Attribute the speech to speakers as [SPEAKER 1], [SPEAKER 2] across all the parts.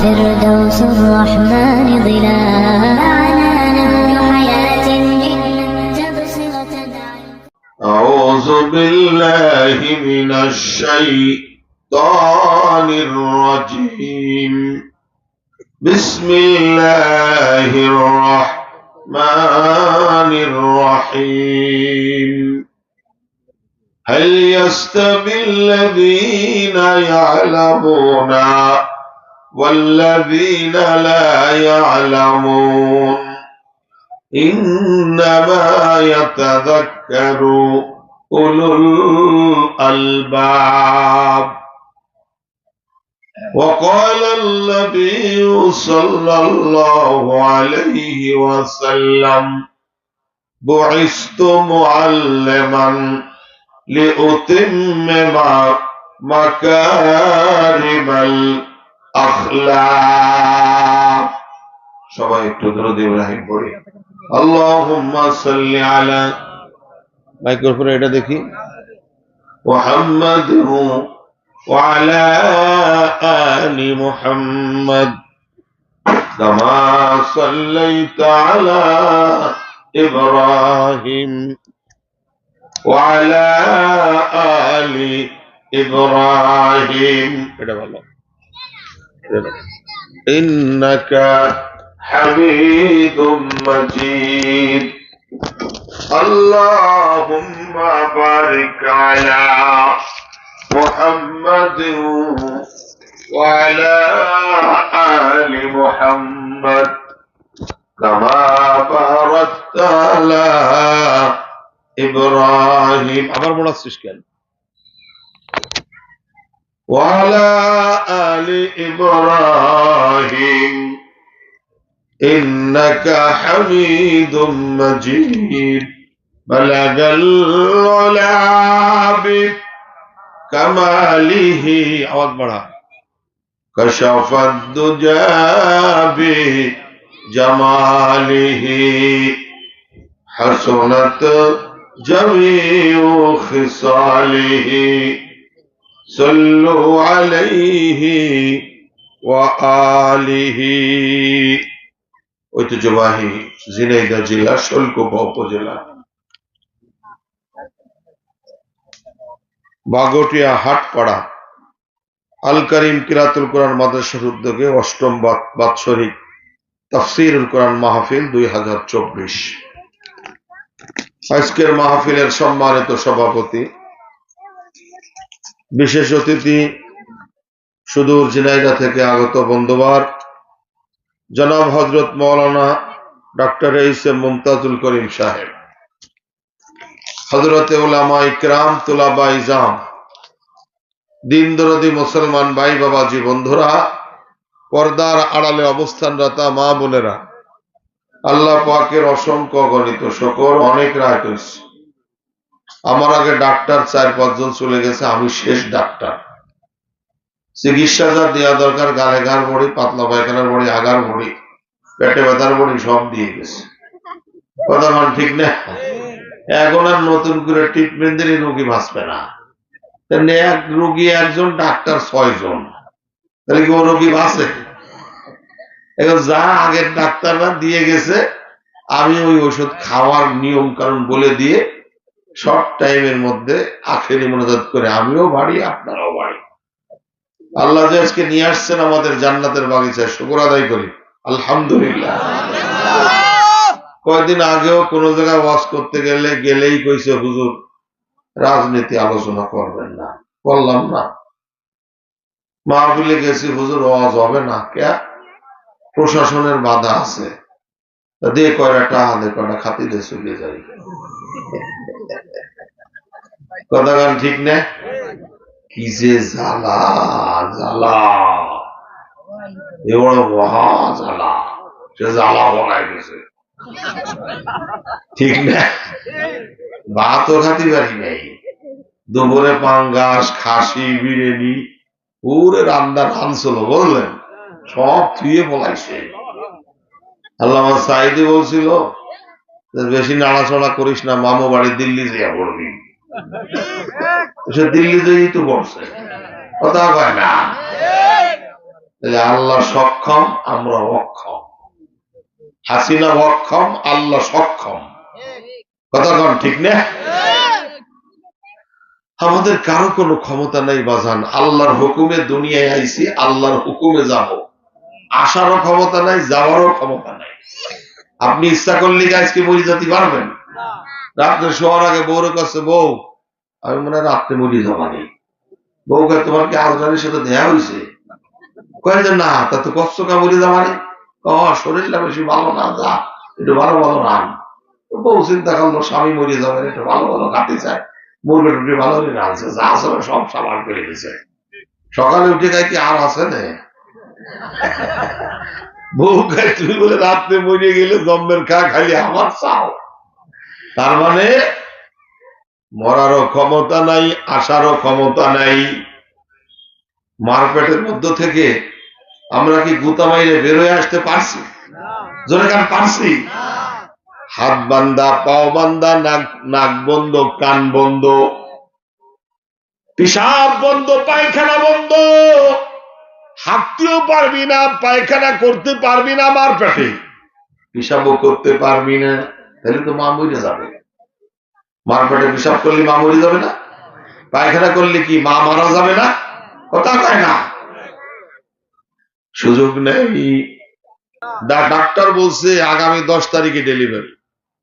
[SPEAKER 1] فردوس الرحمن ظلال نهر حياة إن تبصرة
[SPEAKER 2] أعوذ بالله من الشيطان الرجيم بسم الله الرحمن الرحيم هل يستوي الذين يعلمون والذين لا يعلمون إنما يتذكر أولو الألباب وقال النبي صلى الله عليه وسلم بعثت معلما لأتمم مكارم الأخلاق সবাই একটু দরুদ ইব্রাহিম পড়ি আল্লাহুম্মা সাল্লি আলা মাইক্রোফোনে এটা দেখি মুহাম্মাদ ওয়া আলা আলি মুহাম্মাদ কামা সাল্লাইতা আলা ইব্রাহিম ওয়া আলা আলি ইব্রাহিম এটা বলো ইন্নাকা حميد مجيد اللهم بارك على محمد وعلى آل محمد كما باركت على إبراهيم আমার মনে আসছে কেন وعلى آل إبراهيم إنك حميد مجيد بلغ العلا بكماله आवाज बढ़ा كشف الدجى بجماله حسنت جميع خصاله صلوا عليه وآله ঐতিহ্যবাহী ঝিনাইদহ জেলা শৈলকুপা উপজেলা বাগটিয়া হাটপাড়া আল করিম কিরাতুল কোরআন মাদ্রাসার উদ্যোগে অষ্টম বাৎসরিক তাফসীরুল কোরআন মাহফিল 2024। আজকের মাহফিলের সম্মানিত সভাপতি, বিশেষ অতিথি সুদূর ঝিনাইদহ থেকে আগত বন্ধুবার জনাব হযরত মাওলানা ডক্টর এইচ.এম. মুমতাজুল করিম সাহেব, হযরতে উলামা ইকরাম, তুলাবা ইজাম, দিন দরদি মুসলমান ভাই বাবাজি বন্ধুরা, পর্দার আড়ালে অবস্থানরত মা বোনেরা, আল্লাহ পাকের অসংখ্য গণিত শুকর, অনেক রাত হয়েছে। আমার আগে ডাক্তার 4-5 জন চলে গেছে, আমি শেষ ডাক্তার। চিকিৎসা যা দেওয়া দরকার, গালে গার বড়ি, পাতলা পায়খানার বড়ি, আগার বড়ি, পেটে ব্যথার বড়ি সব দিয়ে গেছে। কথা মান ঠিক না? এখন আর নতুন করে ট্রিটমেন্ট দিলে রোগী বাঁচবে না। এক রোগী একজন, ডাক্তার 6 জন, তাহলে কি ও রোগী বাঁচে? এখন যা আগের ডাক্তাররা দিয়ে গেছে, আমি ওই ওষুধ খাওয়ার নিয়ম কারণ বলে দিয়ে শর্ট টাইমের মধ্যে আখেরি মোনাজাত করে আমিও বাড়ি, আপনারাও বাড়ি। আল্লাহ যে আজকে নিয়ে আসছেন আমাদের জান্নাতের বাগিচায়, শুকর আদায় করি আলহামদুলিল্লাহ। কয়েকদিন আগেও কোন জায়গায় ওয়াজ করতে গেলেই কইছে হুজুর রাজনীতি আলোচনা করবেন না, বললাম না। মাহফিলে গেছি, হুজুর ওয়াজ হবে না, কে প্রশাসনের বাধা আছে, দিয়ে কয়টা খাতি দিয়ে চলে যাই। কথা গান ঠিক না? কি যে জ্বালা জ্বালা, এবার মহা জ্বালা, সে জ্বালা বনায় গেছে, ঠিক না? ভাতও খাতি পারি নাই, দুপুরে পাঙ্গাস, খাসি, বিরিয়ানি, পুরে রান্না রানছিল, বললেন সব থুয়ে পলাইছে। আল্লামা সাইদি বলছিল বেশি নাড়াচড়া করিস না, মামু বাড়ি দিল্লি যেয়া পড়বি। সে দিল্লি যেই তো পড়ছে, কথা কয় না। আল্লাহ সক্ষম, আমরা অক্ষম। হাসিনা অক্ষম, আল্লাহ সক্ষম। কথা কন ঠিক না? আমাদের কারো কোনো ক্ষমতা নাই বাজান। আল্লাহর হুকুমে দুনিয়ায় আইছি, আল্লাহর হুকুমে যাব। আসারও ক্ষমতা নাই, যাওয়ারও ক্ষমতা নাই। আপনি ইচ্ছা করলে আজকে মরি যেতে পারবেন? রাত্রে শোয়ার আগে বউর কাছে, বউ আমি মনে হয় রাত্রে মরি যাবানি। বউ কে তোমার কি আরো জনের সাথে দেয়া হয়েছে? কয়ে যে না, তা তো কষ্ট কা মরি যাবানি। শরীরটা বেশি ভালো না, যা একটু ভালো ভালো রান। বউ চিন্তা করলো স্বামী মরে যাবেন, একটু ভালো ভালো কাটতে চায়, মুরগি টুটি ভালো রাঁধছে, যা আছে সব সাবার করে দিছে। সকালে উঠে গাই কি আর আছে না? বউ গাই তুমি বলে রাত্রে মরে গেলে জম্মের খা খালি আমার চাও। তার মানে মরারও ক্ষমতা নাই, আসারও ক্ষমতা নাই। মারপেটের মধ্য থেকে আমরা কি গুতা মাইরে বের হয়ে আসতে পারছি? জোরে কান পারছি? হাত বান্দা, পাও বান্দা, নাক বন্ধ, কান বন্ধ, পিশাব বন্ধ, পায়খানা বন্ধ। হাঁটতেও পারবি না, পায়খানা করতে পারবি না, মার পেটে পিশাবও করতে পারবি না, তাহলে তো মা মরে যাবে। মার পেটে পিশাব করলে মা মরে যাবে না? পায়খানা করলে কি মা মারা যাবে না? কথা কয় না। সুযোগ নেই। ডাক্তার বলছে আগামী 10 তারিখে ডেলিভারি।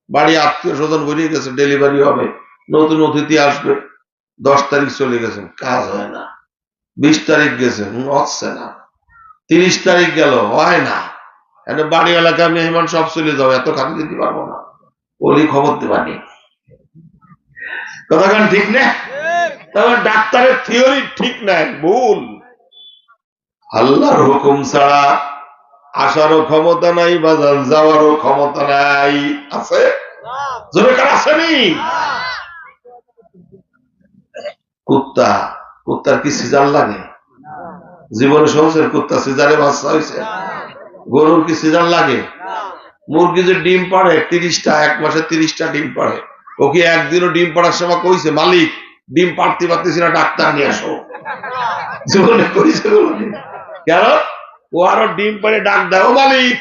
[SPEAKER 2] বাড়ি আত্মীয় স্বজন বেরিয়ে গেছে, ডেলিভারি হবে, নতুন অতিথি আসবে। 10 তারিখ চলে গেছেন, কাজ হয় না। 20 তারিখ গেছেন, হচ্ছে না। 30 তারিখ গেল, হয় না। বাড়ি এলাকা মেহমান সব চলে যাবে, এত খাতে দিতে পারবো না, ওলি খবর দেবানি। কথা গান ঠিক না? তবে ডাক্তারের থিওরি ঠিক নাই, ভুল। আল্লাহর হুকুম ছাড়া আসারও ক্ষমতা নাই, বাজার যাওয়ারও ক্ষমতা নাই। আছে? জোরে কার আসেনি? কুত্তা, কুত্তার কি সিজার লাগে? জীবনে শুনছেন কুত্তা সিজারে বাচ্চা হয়েছে? গরুর কি সিজার লাগে? মুরগি যে ডিম পাড়ে 30টা, এক মাসে 30টা ডিম পাড়ে, ও কি একদিনও ডিম পাড়ার সময় কইছে মালিক ডিম পাড়তে পারতেছি না, ডাক্তার নিয়ে আসো? জীবনে কইছে? কেন? ও আরো ডিম পাড়ে ডাক দেয়, ও মালিক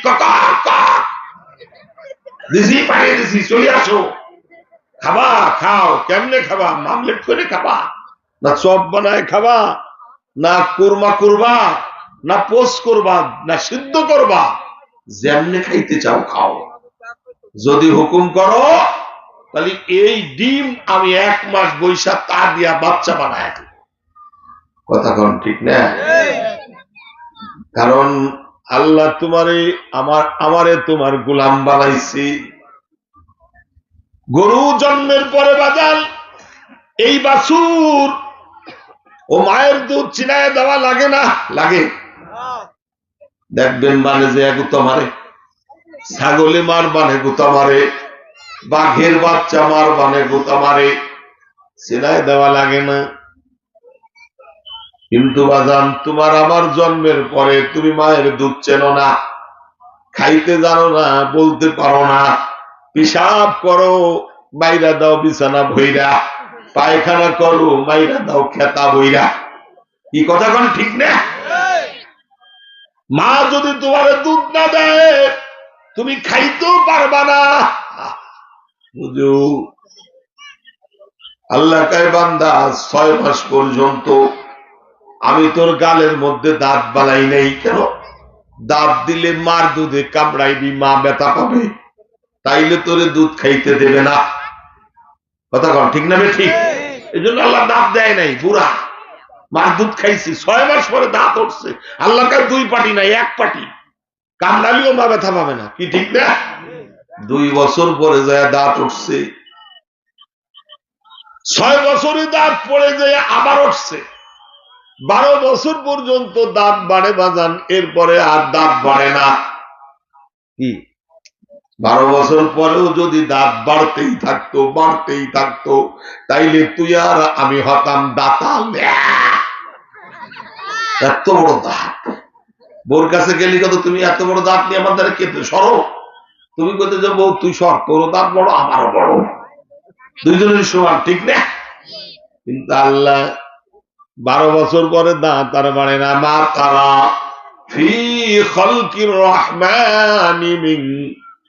[SPEAKER 2] দিছি, পাঠিয়ে দিছি, চলে আসো। খাবা? খাও। কেমনে খাবা? মামলেট করে খাবা, না চপ বানায় খাবা, না কুরমা করবা, না পোস্ট করবা, না সিদ্ধ করবা, যেমনে খাইতে চাও খাও। যদি হুকুম করো তাহলে এই ডিম আমি 1 মাস বৈশা তা দিয়া বাচ্চা বানায়। কথা কোন ঠিক না? কারণ আল্লাহ তোমারে আমারে তোমার গোলাম বানাইছি। গরু জন্মের পরে বাজাল এই বাছুর ও মায়ের দুধ চিনায় দেওয়া লাগে না? লাগে। দেখবেন মানে যে গুতা মারে, ছাগলে মার বানে গুতা মারে, বাঘের বাচ্চা মার বানে গুতা মারে, চিনায় দেওয়া লাগে না। কিন্তু বাজান তোমার আমার জন্মের পরে তুমি মায়ের দুধ চেনো না, খাইতে জানো না, বলতে পারো না, পিশাব করো মাইরা দাও বিছানা ভইরা, পায়খানা করো মাইরা দাও খেতা বইরা। কি কথা কোন ঠিক না? মা যদি তোমার দুধ না দেয় তুমি খাইতেও পারবা না। বুঝো? আল্লাহ কয় বান্দা 6 মাস পর্যন্ত আমি তোর গালের মধ্যে দাঁত বানাই নাই। কেন? দাঁত দিলে মার দুধে কামড়াইবি, মা ব্যথা পাবে, তাইলে তোরে দুধ খাইতে দেবে না। কথা কন ঠিক না? ঠিক। এই জন্য আল্লাহ দাঁত দেয় নাই। বুড়া মার দুধ খাইছি, 6 মাস পরে দাঁত উঠছে। আল্লাহ কার 2 পাটি নাই, 1 পাটি, কামড়ালিও মা ব্যথা পাবে না। কি ঠিক না? 2 বছর পরে যায় দাঁত উঠছে, 6 বছরে দাঁত পড়ে যায় আবার উঠছে, 12 বছর পর্যন্ত দাঁত বাড়ে বাজান, এরপরে আর দাঁত বাড়ে না। কি 12 বছর পরেও যদি দাঁত বাড়তেই থাকতো তাইলে তুই আর আমি হতাম দাঁতাল। এত বড় দাঁত। বোর কাছে গেলি কত, তুমি এত বড় দাঁত নিয়ে আমার দ্বারা কেটে সরো। তুমি কইতে যে বউ তুই সর, তোর দাঁত বড় আমারও বড়, দুইজনের সমান, ঠিক না? কিন্তু আল্লাহ 12 বছর পরে দাঁত আর বাড়ে না। মা তারা ফি খালকির রহমানি মিন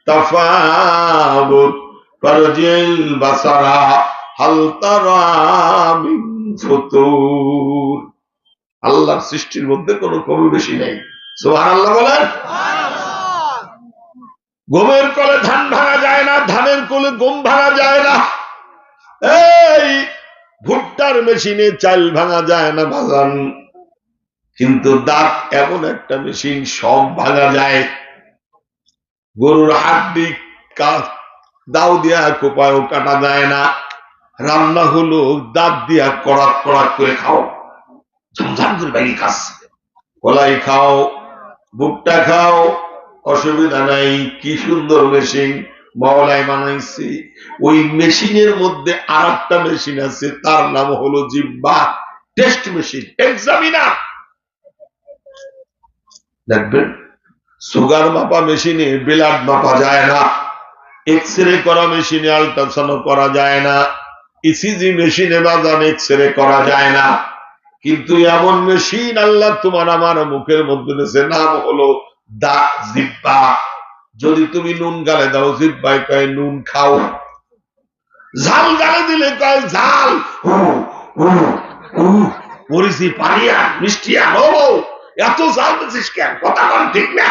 [SPEAKER 2] তাফাবুত ফারজিল বাসারা হাল তারা মিন ফুতুর। আল্লাহর সৃষ্টির মধ্যে কোনো কমি বেশি নেই। সুবহানাল্লাহ বলেন। গমের কলে ধান ভাঙা যায় না, ধানের কলে গম ভাঙা যায় না, এই ভুট্টার মেশিনে চাল ভাঙা যায় না ভাজান, কিন্তু দাঁত এমন একটা মেশিন সব ভাঙা যায়। গরুর হাড্ডি দাও দিয়া কোপায়ও কাটা যায় না, রান্না হলো দাঁত দিয়া কড়াক কড়াক করে খাও, ঝমঝম করে ভেঙে খাচ্ছে। কলাই খাও, ভুট্টা খাও, অসুবিধা নাই। কি সুন্দর মেশিন মাওলাই বানাইছে। ওই মেশিনের মধ্যে আর একটা মেশিন আছে, তার নাম হলো জিহ্বা, টেস্ট মেশিন, এক্সামিনার। দেখবেন সুগার মাপা মেশিনে ব্লাড মাপা যায় না, এক্সরে করা মেশিনে আল্ট্রাসাউন্ড করা যায় না, ইসিজি মেশিনে বাজান এক্সরে করা যায় না। কিন্তু এমন মেশিন আল্লাহ তোমার আমার মুখের মধ্যে দিয়েছে, নাম হলো জিহ্বা। যদি তুমি নুন গালে দাও, জিহ্বায় কয় নুন খাও, ঝাল গালে দিলে কয় ঝাল, মরিচি পানি আন, মিষ্টি আন, এত ঝাল দিছিস কেন, কথা বল ঠিক না।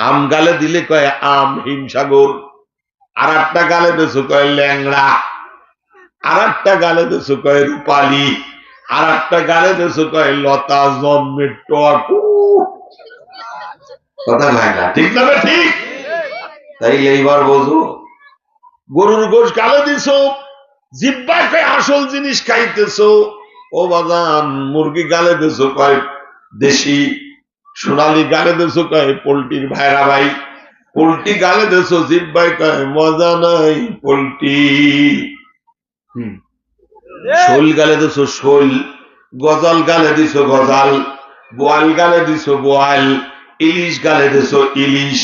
[SPEAKER 2] আম গালে দিলে কয় আম, হিমসাগর। আর একটা গালে দেছো কয় ল্যাংড়া, আর একটা গালে দেছো কয় রূপালী, আর একটা গালে দেছো কয় লতা জন্মের টক। কথা হয় না, ঠিক না? ঠিক। তাই এইবার বোঝো, গরুর গোশ গালে দিছো, জিহ্বায় কয় আসল জিনিস খাইতেছো। ও বাজান, মুরগি গালে দিছো কয় দেশি, সোনালি গালে দেছো কয় পোল্ট্রির ভাইরা ভাই, পোল্ট্রি গালে দেছো, জিহ্বায় কয় মজা নাই পোল্ট্রি। শোল গালে দিছো শোল, গজাল গালে দিছো গজাল, বোয়াল গালে দিছো বোয়াল, ইলিশ গালে দিছো ইলিশ।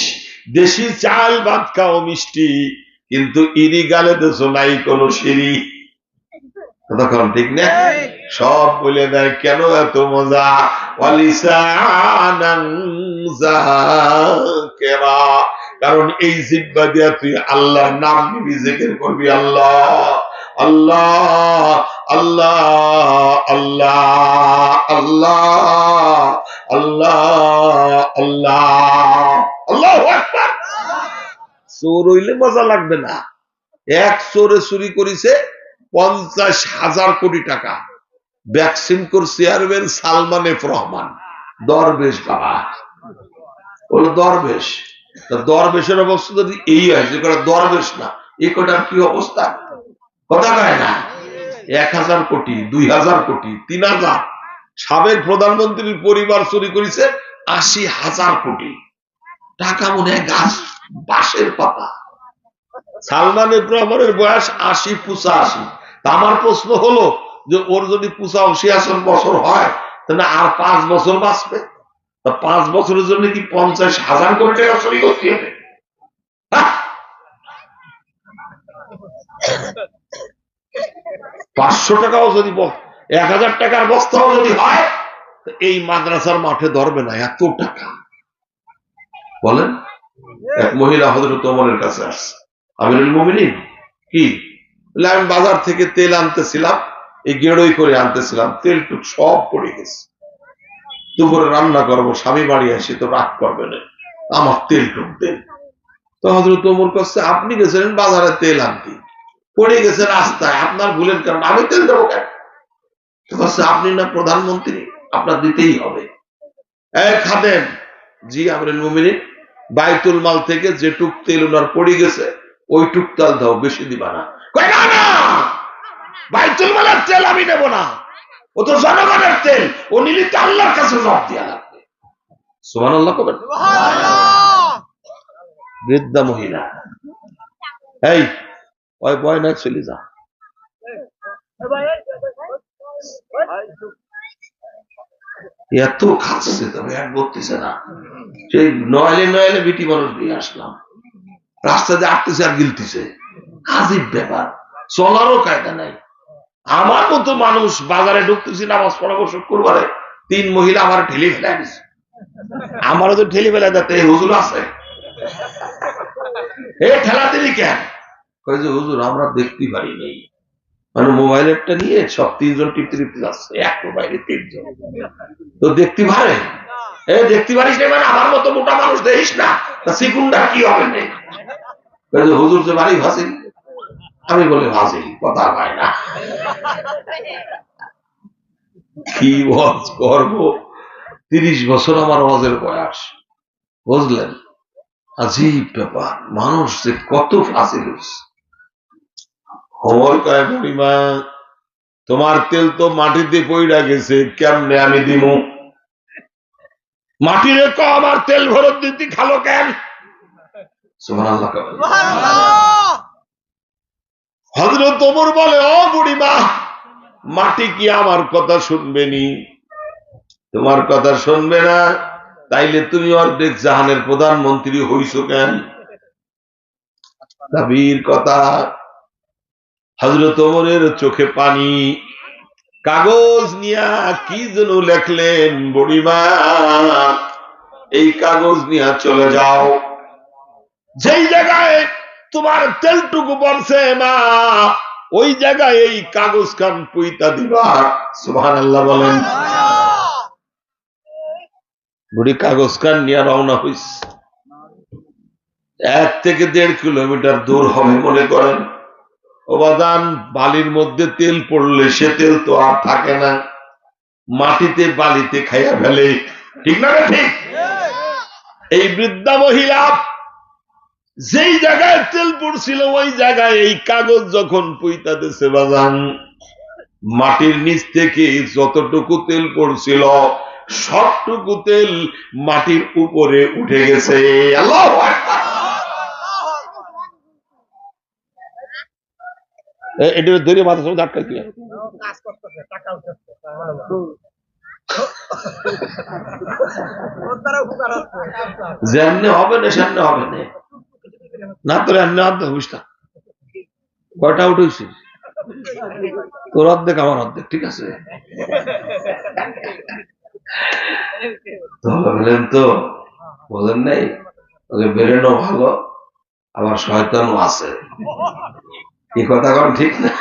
[SPEAKER 2] দেশি চাল ভাত খাও মিষ্টি, কিন্তু ইরি গালে দিছো নাই কোনো সিঁড়ি। তখন ঠিক না? সব বলে দেয় কেন এত মজা। কারণ এই জিহ্বা দিয়া তুই আল্লাহর নাম নিবি, জিকির করবি, আল্লাহ আল্লাহ আল্লাহ আল্লাহ আল্লাহ আল্লাহ আল্লাহ আল্লাহু আকবার। চোর হইলে মজা লাগবে না। এক চোরে চুরি করেছে 50,000 কোটি টাকা, ভ্যাকসিন করছে চেয়ারম্যান সালমান এফ রহমান, দরবেশ বাবা, বলো দরবেশ। দরবেশের অবস্থা যদি এই হয়, যে কটা দরবেশ না, এই কটার কি অবস্থা, কথা কয় না। 1000 কোটি, 2000 কোটি, 3000। সাবেক প্রধানমন্ত্রীর পরিবার চুরি করেছে 80,000 কোটি টাকা, মনে হয় গাছ বাঁশের পাতা। সালমান এফ রহমানের বয়স 80-85। আমার প্রশ্ন হলো যে ওর যদি 85 বছর হয়, তাহলে আর 5 বছর বাঁচবে। 5 বছরের জন্য কি 50,000 কোটি টাকা চুরি করতে হবে? 500 টাকাও যদি, 1000 টাকার বস্তাও যদি হয়, এই মাদ্রাসার মাঠে ধরবে না এত টাকা। বলেন, এক মহিলা হযরত ওমরের কাছে আসছে, আমিরুল মুমিনিন কি, আমি বাজার থেকে তেল আনতেছিলাম, এই গেড়ই করে আনতেছিলাম, তেল টুক সব পড়ে গেছে, দুপুরে রান্না করবো, স্বামী বাড়ি আসি তো রাগ করবে না, আমার তেল টুক দেন। তো হযরত ওমর কাছে, আপনি গেছিলেন বাজারে তেল আনতে, পড়ে গেছে রাস্তায়, আপনার ভুলের কারণে আমি তেল দেবো কেন? আপনি না প্রধানমন্ত্রী, আপনার দিতেই হবে। খাদেম, জি আমিরুল মুমিনিন, বাইতুল মাল থেকে যেটুক তেল ওনার পড়ে গেছে ওই টুক তেল দাও, বেশি দিবা না। বাইতুল মালের তেল আমি নেব না, ও তো জনগণের তেল, ও নিলে তো আল্লাহর কাছে জবাব দেয়া লাগবে। সুবহানাল্লাহ কবেন। বৃদ্ধা মহিলা, এই ওই বয় না, চলে যা। এত খাচ্ছে, তবে এক বলতেছে না, সেই নয়লে বিটি মানুষ দিয়ে আসলাম, রাস্তাতে আটতেছে আর গিলতেছে, আজীব ব্যাপার, চলারও কায়দা নাই। আমার মতো মানুষ বাজারে ঢুকতেছি নামাজ পড়াবো শুক্রবারে, তিন মহিলা আমার ঠেলি ফেলে দিছে, আমারও তো ঠেলি ফেলে দিতে হুজুর আছে, এ ঠেলা দিলি কেন? কই যে হুজুর আমরা দেখতে পারি নেই, মানে মোবাইলেরটা নিয়ে সব তিনজন টিপতে টিপতে যাচ্ছে, এক মোবাইলে তিনজন, তো দেখতে পারে, এ দেখতে পারিস না মানে আমার মতো মোটা মানুষ দেখিস না, সিকুন্ডা কি হবে না? কই যে হুজুর যে বাড়ি ভাসি, আমি বলি ভাসি, কথা পায় না, কি ওয়াজ করবো? 30 বছর আমার ওয়াজের বয়স, বুঝলেন? আজীব ব্যাপার, মানুষ যে কত ফাঁসি হয়েছে। কয় বুড়িমা তোমার তেল তো মাটিতে পইড়া গেছে, কেমনে আমি দিমু? মাটি রেখো, আমার তেল ভরত দিতে খালো কেন? সুবহানাল্লাহ। হযরত ওমর বলে, ও বুড়িমা, মাটি কি আমার কথা শুনবে নি? তোমার কথা শুনবে না, তাইলে তুমি অর্ধেক জাহানের প্রধানমন্ত্রী হইছো কেন? দাবির কথা। হযরত ওমরের চোখে পানি, কাগজ নিয়া কি যেন লেখলেন, বুড়িমা এই কাগজ নিয়া চলে যাও, যেই জায়গায় তোমার তেলটুকু পড়ছে মা, ওই জায়গায় এই কাগজ খান পুইতা দিবা। সুবহানাল্লাহ বলেন। বুড়ি কাগজ খান নিয়ে রওনা হইছে। 1 থেকে 1.5 কিলোমিটার দূর হবে মনে করেন। ওবাদান বালির মধ্যে তেল পড়লে সে তেল তো আর থাকে না, মাটিতে বালিতে খাইয়া ফেলে, ঠিক না? ঠিক। এই বৃদ্ধা মহিলা যেই জায়গায় তেল পড়ছিল ওই জায়গায় এই কাগজ যখন পুইতা দিছে বাজান, মাটির নিচ থেকে যতটুকু তেল পড়ছিল সবটুকু তেল মাটির উপরে উঠে গেছে। আল্লাহু আকবার। এটা ধরে মাথা সঙ্গে ধাক্কা দিয়ে যেমনি হবে না সেমনি হবে না, না তোর এমনি অর্ধেক হইস না। কয়টা আউট হয়েছিস? তোর অর্ধেক আমার অর্ধেক, ঠিক আছে? বললেন তো বোঝেন নাই, ওকে বেরেনও ভালো আবার শয়তানও আছে, এই কথা কোন ঠিক না?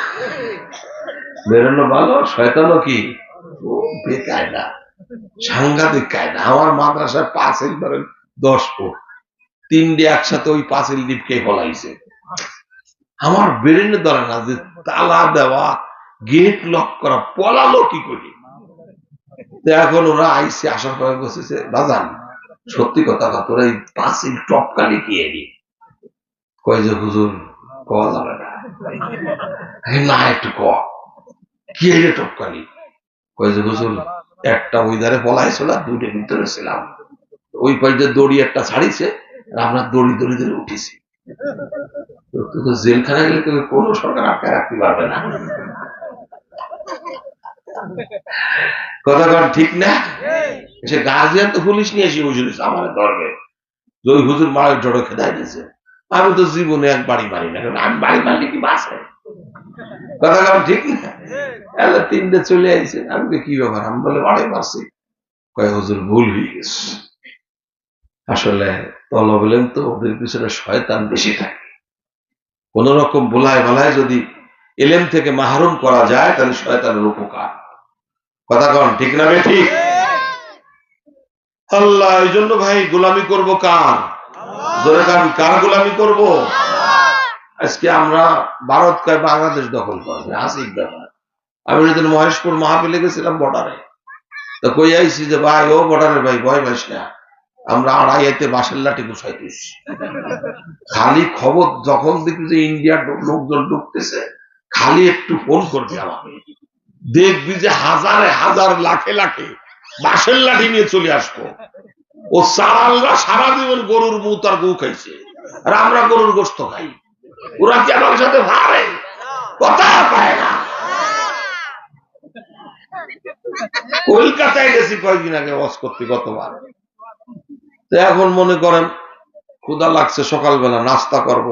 [SPEAKER 2] বেরেনও ভালো, শয়তানও কি বেকায়দা, সাংঘাতিক কায়দা। আমার মাদ্রাসায় পাঁচিল ধরেন 10 ফুট, 3টে একসাথে ওই পাঁচিল দ্বীপকে ফলাইছে। আমার বেরেনে ধরে না যে তালা দেওয়া, গেট লক করা, পলালো কি করি? এখন ওরা আইসে, আসার পরে বসেছে, বাজান সত্যি কথা তোরা এই পাঁচিল টপকালি কি এলি? কয় যে হুজুর কওয়া যাবে না। না একটু ক কি এলে টপকালি? কয় যে হুজুর একটা ওই ধারে পলাইছিল, 2টে ভিতরে ছিলাম, ওই পাশে দড়ি একটা ছাড়িছে, আমরা দড়ি দড়ি ধরে উঠেছি। তো জেলখানা গেলে কেউ কোন সরকার আটকায় রাখতে পারবে না, কথা কন ঠিক না? সে গাজিয়ান তো পুলিশ নিয়ে এসে বসে দিচ্ছে আমার ধরবে, যে ওই হুজুর মায়ের জড়ো খেদাই দিয়েছে। আমি তো জীবনে এক বাড়ি মারি না, কারণ আমি বাড়ি মারলে কি বাঁচে, কথা কন ঠিক না? 3টে চলে আইছে, আমি কি ব্যাপার? আমি বলে বাড়ি মারছি। কয় হুজুর ভুল হয়ে গেছে, আসলে তল বলেন তো ওদের পিছনে শয়তান বেশি থাকে, কোন রকম বোলায় বলায় যদি এলেম থেকে মাহরুম করা যায় তাহলে শয়তানের উপকার, কথা কন ঠিক না? ঠিক। আল্লাহ, এই জন্য ভাই গোলামি করবো কার? জোরে কান, কার গোলামি করব? আজকে আমরা ভারত কয় বাংলাদেশ দখল করবে, আসিক ব্যাপার। আমি যেদিন মহেশপুর মাহফিলে গেছিলাম বর্ডারে, তো কই আইছি যে ভাই ও বর্ডারের ভাই ভয় পাইস না, আমরা আড়াইতে বাঁশের লাঠি গুছাইতেছি। খালি খবর যখন দেখবি যে ইন্ডিয়ার লোকজন ঢুকতেছে, খালি একটু ফোন করবি আমাকে, দেখবি যে হাজারে হাজার লাখে লাখে বাঁশের লাঠি নিয়ে চলে আসবো। ও চালালরা সারা জীবন গরুর মুত আর গু খাইছে, আর আমরা গরুর গোস্ত খাই, ওরা কি আমার সাথে ভাবে? কথা পায় না। কলকাতায় গেছি কয়েকদিন আগে ওয়াজ করতে, গতবার। এখন মনে করেন ক্ষুধা লাগছে, সকালবেলা নাস্তা করব,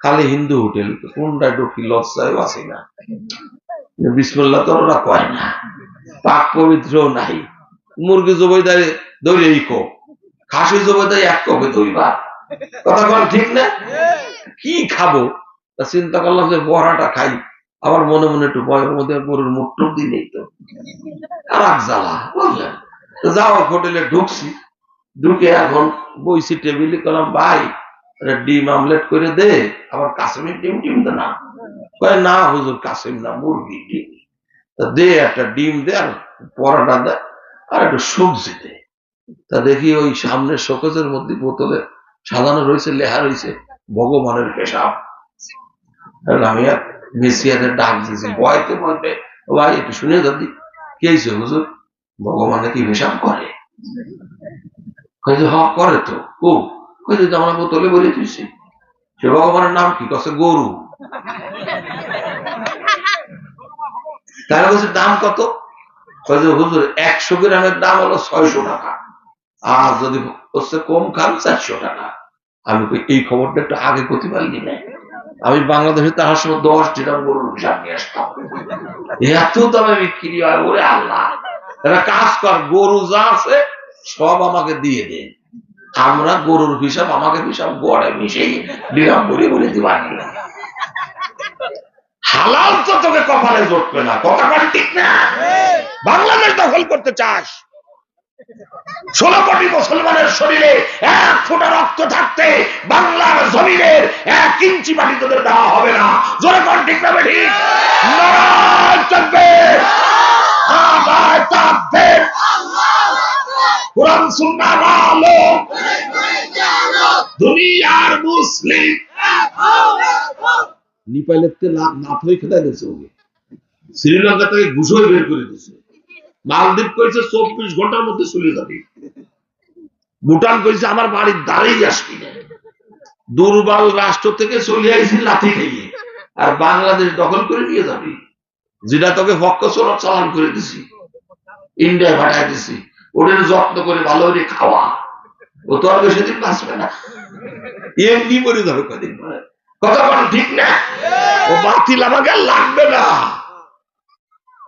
[SPEAKER 2] খালি হিন্দু হোটেল, কোনটা ঢুকি লজ্জায় আসি না, বিসমিল্লাহ তো ওরা কয় না, পাক পবিত্রও নাই,
[SPEAKER 3] মুরগি জবাই দেয় দইলে ইকো, খাসি জবাই দেয় এক কপে দইবা। কথা বল ঠিক না? কি খাবো? তা চিন্তা করলাম যে বড়াটা খাই। আবার মনে মনে একটু বয়ের মধ্যে গরুর মুখ দিই নেই তো, আর এক জ্বালা বুঝলেন। যাও হোটেলে ঢুকছি, ঢুকে এখন বইছি টেবিলে, করলাম ভাই ডিম আমলেট করে দে, আবার কাশ্মীর ডিম টিম তো না। কয় না হুজুর, কাশ্মীর না, মুরগি ডিম। তা দে একটা ডিম দে, আর পরাটা দে, আর একটু সবজি দে। তা দেখি ওই সামনের শোকেজের মধ্যে বোতলে সাজানো রয়েছে, লেখা রয়েছে ভগবানের পেশাব। আমি আর মেসিয়াদের ডাক দিয়েছি বয়তে বলতে, ভাই একটু শুনে দাদি কি হয়েছে হুজুর, ভগবানে কি পেশাব করে? হ করে তো। ও আমরা বোতলে বলে দিয়েছি। সে ভগবানের নাম কি? কছে গরু। তারা বলছে দাম কত? হুজুর 100 গ্রামের দাম হলো 600 টাকা, আর যদি হচ্ছে কম খান 400 টাকা। আমি এই খবরটা একটু আগে করতে পারিনি না। আমি বাংলাদেশে তাহার সময় 10 ডিরাম গরুর হিসাব নিয়ে আসতাম। এত দামে বিক্রি হয়, ওরে আল্লাহ। এরা কাজ কর, গরু যা আছে সব আমাকে দিয়ে দে, আমরা গরুর হিসাব আমাকে হিসাব গড়ে মিশিয়ে ডিরাম বলে বলে দিবা। হালাল তো তোকে কপালে জুটবে না। কথা ঠিক না? বাংলাদেশ দখল করতে চাস, 16 কোটি মুসলমানের শরীরে 1 ফোঁটা রক্ত থাকতে বাংলার জমিনের 1 ইঞ্চি মাটি তোদের দেওয়া হবে না। জোরে কোন ঠিক না? ঠিক। নারায়ে তাকবীর, নারায়ে তাকবীর। কোরআন সুন্নাহর আলো, দুনিয়ার মুসলিম। নেপালের নাথ হয়ে খেলা গেছে, ওকে শ্রীলঙ্কা থেকে ঘুষই বের করে দিয়েছে। মালদ্বীপ কইছে 24 ঘন্টার মধ্যে চলে যাবে। ভুটান কইছে আমার বাড়ির দাঁড়িয়ে আসবি না। দুর্বল রাষ্ট্র থেকে চলে আইছি লাথি খেয়ে, আর বাংলাদেশ দখল করে নিয়ে যাবি। যেটা তোকে পক্ষ চালান করে দিছি, ইন্ডিয়ায় পাঠাই দিছি, ওদের যত্ন করে ভালো করে খাওয়া। ও তো আর বেশি দিন বাঁচবে না, এমনি মরে যাবে কদিন পরে। কথা বল ঠিক না? ও বাতিল আমাকে আর লাগবে না,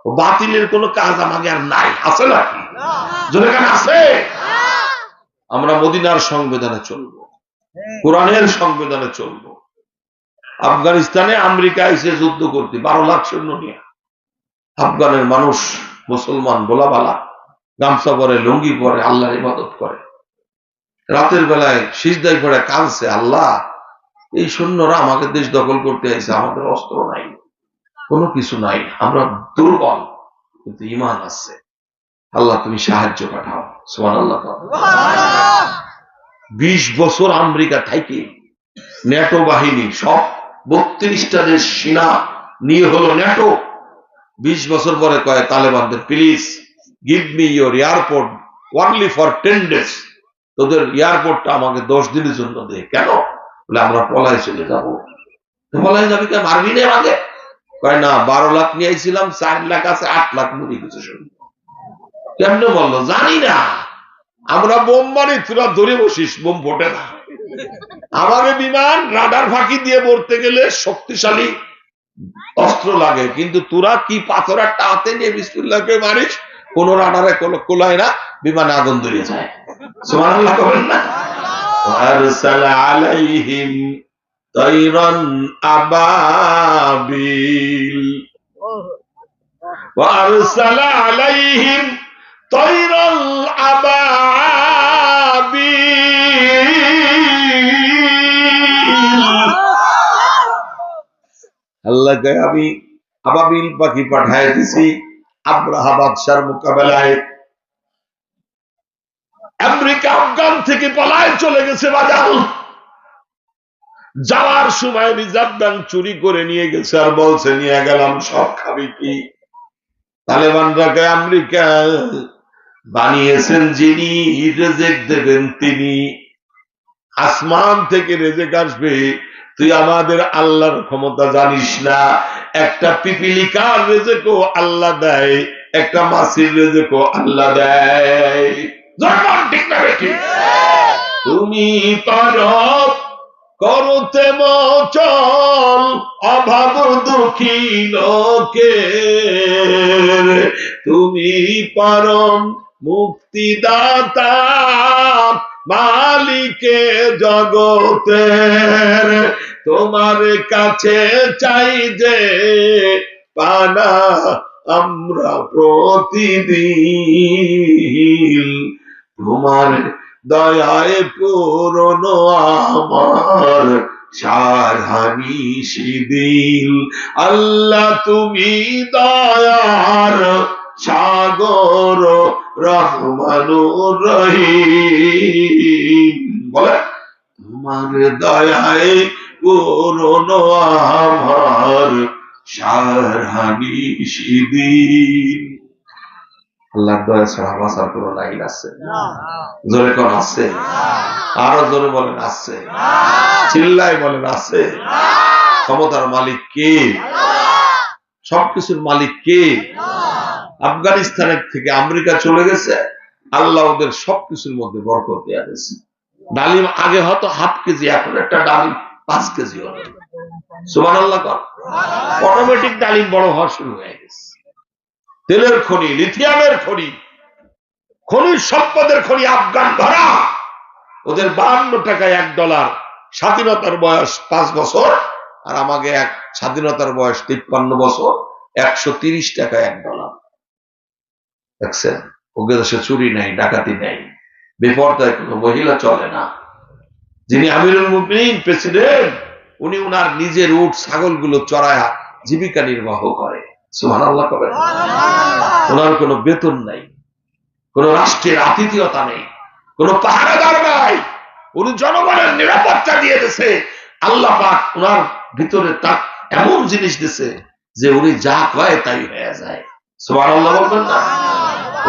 [SPEAKER 3] ও বাতিলের কোনো কাজ আমাকে আর নাই। আছে নাকি? যেখানে আছে আমরা মদিনার সংবিধানে চলবো, কোরআনের সংবিধানে চলবো। আফগানিস্তানে আমেরিকা এসে যুদ্ধ করতে 12 লাখ সৈন্য নিয়ে। আফগানের মানুষ মুসলমান বোলাবালা, গামছা পরে, লুঙ্গি পরে, আল্লাহর ইবাদত করে। রাতের বেলায় সিজদায় পড়ে কাঁদছে, আল্লাহ এই সৈন্যরা আমাকে দেশ দখল করতে আইছে, আমাদের অস্ত্র নাই, কোনো কিছু নাই, আমরা দুর্বল, কিন্তু ঈমান আছে। আল্লাহ তুমি সাহায্য পাঠাও। সুবহানাল্লাহ। 20 বছর আমেরিকা থাইকে ন্যাটো বাহিনী সব 32টা দেশ সেনা নিয়ে হলো ন্যাটো। 20 বছর পরে কয় তালেবানদের, please give me your airport only for 10 days. তোদের এয়ারপোর্টটা আমাকে 10 দিনের জন্য দে। কেন? বলে আমরা পলায় চলে যাবো। পলায় যাবি কে? মারবি না আমাকে? কয় না, 12 লাখ নিয়ে আইছিলাম, 4 লাখ আছে, 8 লাখ মরে গেছে। কেমনে বললো জানি না, আমরা বোম মারি, তোরা ধরে বসিস, বোম ফোটে না। আমাদের বিমান রাডার ফাঁকি দিয়ে মরতে গেলে শক্তিশালী অস্ত্র লাগে, কিন্তু তোরা কি পাথর একটা হাতে নিয়ে বিসমিল্লাহ করে মারিস, কোন রাডারে কোলায় না, বিমানে আগুন ধরে যায়। সুবহানাল্লাহ করেন না? আরসালা আলাইহিম তাইরান আবাবিল, ওয়া আরসালা আলাইহিম তাইরাল আবাবিল। আল্লাহ কয় আমি আবাবিল পাখি পাঠায় দিছি আব্রাহা বাদশার মোকাবেলায়। আমেরিকা আফগান থেকে পলায় চলে গেছে বাজার। যাওয়ার সময় রিজার্ভ ব্যাংক চুরি করে নিয়ে গেছে, আর বলছে নিয়ে গেলাম, সব খাবি কি? তালেবানরা কয় আমেরিকা বানিয়েছেন যিনি, রেজেক দেবেন তিনি। আসমান থেকে রেজেক আসবে, তুই আমাদের আল্লাহর ক্ষমতা জানিস না। একটা পিপিলিকার রেজেকও আল্লাহ দেয়, একটা মাছির রেজেকও আল্লাহ দেয়। তুমি পারো করতে মোচন অভাব দুঃখী লোকের, তুমি পারো মুক্তিদাতা মালিকে জগতের, তোমার কাছে চাই যে পানা আমরা প্রতিদিন, তোমার দয়ায় পুরনো আমার সারহানি শিদিল। আল্লাহ তুমি দয়ার সাগর রহমানুর রহিম, বলে তোমার দয়ায় পুরনো আমার সারহানি শিদিল। আল্লাহর দয়া ছাড়া বাঁচার কোনো লাইন আছে? জোরে কোন আছে? আরো জোরে বলেন আছে। চিল্লাই বলেন আছে। ক্ষমতার মালিক কে? সবকিছুর মালিক কে? আফগানিস্তানের থেকে আমেরিকা চলে গেছে, আল্লাহ ওদের সবকিছুর মধ্যে বরকত দেয়া দিয়েছে। ডালিম আগে হয়তো হাফ কেজি, এখন একটা ডালিম 5 কেজি হলো। সুবহানাল্লাহ কর। অটোমেটিক ডালিম বড় হওয়া শুরু হয়ে গেছে। তেলের খনি, লিথিয়ামের খনি, খনিজ সম্পদের খনি আফগান ভরা। ওদের 52 টাকায় $1। স্বাধীনতার বয়স 5 বছর, আর আমাকে এক স্বাধীনতার বয়স 53 বছর, 130 টাকা $1। দেখছেন, ওকে দেশে চুরি নাই, ডাকাতি নাই, বেপরদায় কোনো মহিলা চলে না। যিনি আমিরুল মুমিনিন প্রেসিডেন্ট, উনি উনার নিজের উট ছাগলগুলো চড়ায় জীবিকা নির্বাহ করে। সুবহানাল্লাহ করেন। ওনার কোনো বেতন নাই, কোন রাষ্ট্রের আতিথেয়তা নেই, কোন পাহারাদার নাই, উনি জনগণের নিরাপত্তা দিয়ে দিয়েছে। আল্লাহ পাক ওনার ভিতরে তার এমন জিনিস দিছে যে উনি যা কয় তাই হয়ে যায়। সুবহানাল্লাহ বলবেন না?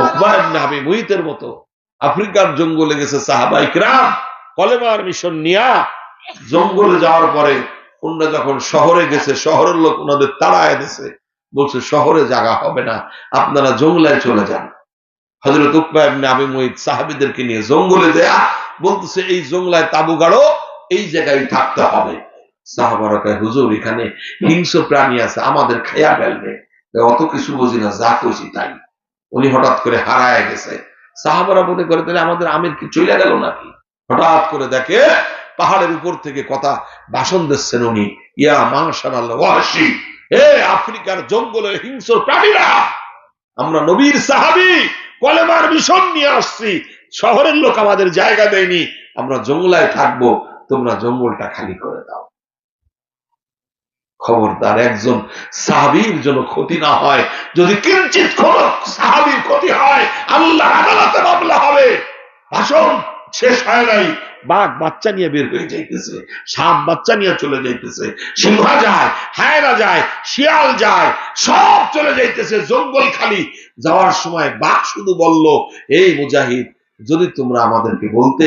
[SPEAKER 3] উকবা ইবনে আবি মুইতের মতো আফ্রিকার জঙ্গলে গেছে সাহাবায়ে কিরাম, কলেমার মিশন নিয়া জঙ্গলে যাওয়ার পরে ওনারা যখন শহরে গেছে, শহরের লোক ওনাদের তাড়ায় দিয়েছে, বলছে শহরে জায়গা হবে না, আপনারা জঙ্গলায় চলে যান। হযরত উকবা ইবনে আবি মুইত সাহাবীদেরকে নিয়ে জঙ্গলে যায়, বলতেছে এই জঙ্গলায় তাবু গাড়ো, এই জায়গায় থাকতে হবে। সাহাবারা কয় হুজুর এখানে হিংস্র প্রাণী আছে, আমাদের খাইয়া ফেলবে। অত কিছু বুঝি না, যা কইছি তাই। উনি হঠাৎ করে হারায় গেছে। সাহাবারা মনে করে তাহলে আমাদের আমির কি চলে গেল নাকি? হঠাৎ করে দেখে পাহাড়ের উপর থেকে কথা ভাষণ দিচ্ছেন উনি, ইয়া মাশাআল্লাহ ওয়াহশী, হে আফ্রিকার জঙ্গলের হিংস্র প্রাণীরা, আমরা নবীর সাহাবী, কলেমার মিশন নিয়ে আসছি, শহরের লোক আমাদের জায়গা দেয়নি, আমরা জঙ্গলায় থাকবো, তোমরা জঙ্গলটা খালি করে দাও। খবরদার একজন সাহাবীর জন্য ক্ষতি না হয়, যদি কিঞ্চিত কোনো সাহাবীর ক্ষতি হয় আল্লাহর আদালতে মামলা হবে। ভাষণ শেষ হয় নাই, বাঘ বাচ্চা নিয়ে বের হয়ে যাইতেছে, সাপ বাচ্চা নিয়ে চলে যাইতেছে, সিংহ যায়, হায়না যায়, শিয়াল যায়, সব চলে যাইতেছে, জঙ্গল খালি। যাওয়ার সময় বাঘ শুধু বলল, এই মুজাহিদ, যদি তোমরা আমাদেরকে বলতে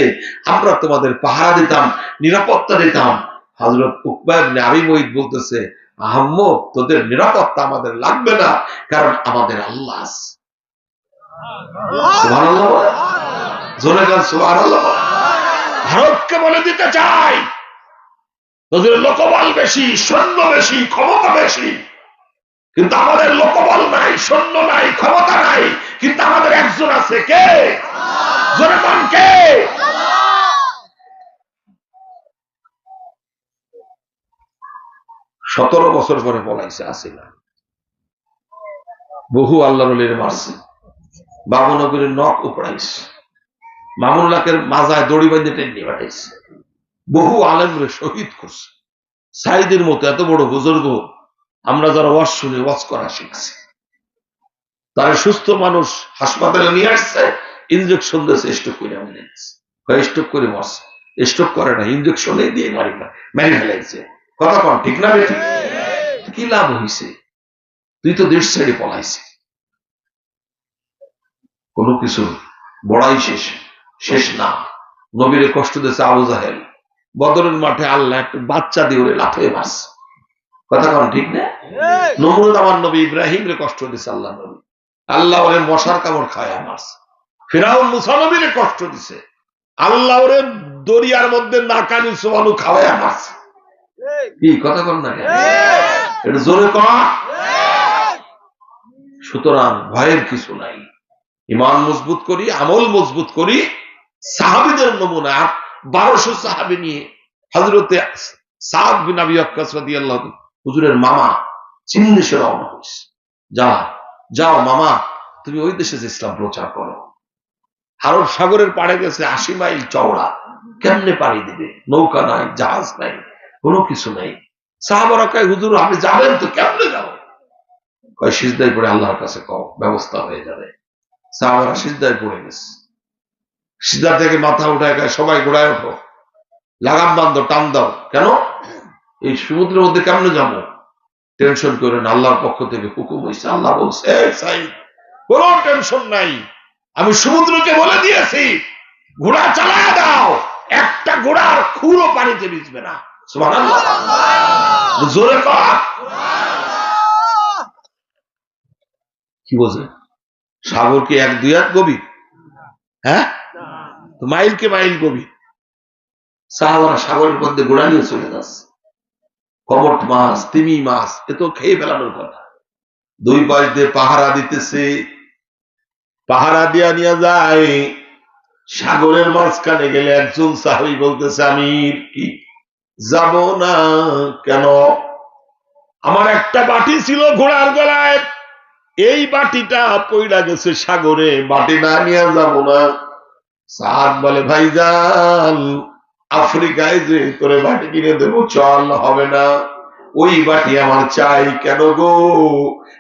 [SPEAKER 3] আমরা তোমাদের পাহারা দিতাম, নিরাপত্তা দিতাম। হযরত উকবা ইবনে আবি মুইত বলতেছে, আহাম্মক, তোদের নিরাপত্তা আমাদের লাগবে না, কারণ আমাদের আল্লাহ আছে। সুবহানাল্লাহ, জোরে বলেন সুবহানাল্লাহ। ভারতকে বলে দিতে চাই, তোদের লোকবল বেশি, সৈন্য বেশি, ক্ষমতা বেশি, কিন্তু আমাদের লোকবল নাই, সৈন্য নাই, ক্ষমতা নাই, কিন্তু আমাদের একজন আছে। কে? জোরে বলেন কে? 17 বছর পরে পলাইছে আসিনা। বহু আল্লাহর ওলির মারছে, বাবনগরের নখ উপড়াইছে, মামুনুল্লাহের মাজায় দড়ি বাঁধে টেনে পাঠাইছে, বহু আলেমরে শহীদ করছে। সাইদের মতো এত বড় বুজুর্গ আমরা যারা ওয়াজ শুনে ওয়াজ করা শিখছি, তারা সুস্থ মানুষ হাসপাতালে নিয়ে আসছে, ইনজেকশন দিয়েছে, স্ট্রোক করে মেরে গেছে। স্ট্রোক করে মরছে, স্ট্রোক করে না, ইনজেকশনে দিয়ে মেরে ফেলাইছে। কথা কন ঠিক না? বেঠিক? কি লাভ হয়েছে? তুই তো দেশ ছেড়ে পলাইছি। কোনো কিছু বড়াই শেষ না। নবীরে কষ্ট দিয়েছে আবু জাহেল, বদরের মাঠে আল্লাহ একটা বাচ্চা দিয়ে ওরে লাফিয়ে মারছে। কথা কন ঠিক না? নমরুদ আমার নবী ইব্রাহিম রে কষ্ট দিছে আল্লাহ নবী, আল্লাহ ওরে মশার কামড় খায় মারছে। ফিরাউন মুসা নবীরে কষ্ট দিছে, আল্লাহ ওরে দরিয়ার মধ্যে নাকানি সোয়ানু খাওয়ায় মারছে। কি কথা কন না? এটা জোরে কর। সুতরাং ভয়ের কিছু নাই, ইমান মজবুত করি, আমল মজবুত করি। সাহাবীদের নমুনা 1200 সাহাবী নিয়ে হযরতে সাদ বিন আবি ওয়াক্কাস রাদিয়াল্লাহু হুজুরের মামা চীন দেশে রওনা হয়েছে। যাও মামা, তুমি ওই দেশে ইসলাম প্রচার করো। আরব সাগরের পাড়ে গেছে, 80 মাইল চওড়া, কেমনে পাড়ি দিবে? নৌকা নাই, জাহাজ নাই, কোনো কিছু নাই। সাহাবারা কয়, হুজুর আপনি যাবেন তো, কেমনে যাবো? কয় সিজদায় পড়ে আল্লাহর কাছে কও, ব্যবস্থা হয়ে যাবে। সাহাবারা সিজদায় পড়ে গেছে। সিজদা থেকে মাথা উঠায় কয়, সবাই ঘোড়ায় ওঠো, লাগাম বান্ধো, টান দাও। কেন? এই সমুদ্রের মধ্যে কেমনে যাবো? টেনশন করেন, আল্লাহর পক্ষ থেকে হুকুম হয়েছে। আল্লাহ বলছে, কোন টেনশন নাই, আমি সমুদ্রকে বলে দিয়েছি ঘোড়া চালায় দাও, একটা ঘোড়ার খুরও পানিতে ভিজবে না। সুবহানাল্লাহ, জোরে কর। কি বলছে? সাগর কি 1-2 হাত গভীর? হ্যাঁ, মাইলকে মাইল গভীর। সাহাবারা সাগরের মধ্যে ঘোড়া নিয়ে চলে যাচ্ছে। কমট মাছ, তিমি মাছ, এ তো খেয়ে ফেলানোর কথা। 2 পাশ দিয়ে পাহারা দিতেছে, পাহারা দিয়া নিয়ে যায়। সাগরের মাঝখানে গেলে একজন সাহাবী বলতেছে, আমি কি যাব না? কেন? আমার একটা বাটি ছিল ঘোড়ার গলায়, এই বাটিটা পইড়া গেছে সাগরে, বাটি না নিয়ে যাব না। সাদ বলে, ভাইজান আফ্রিকায় যে তোরে বাটি কিনে দেবো, চল। হবে না, ওই বাটি আমার চাই। কেন গো?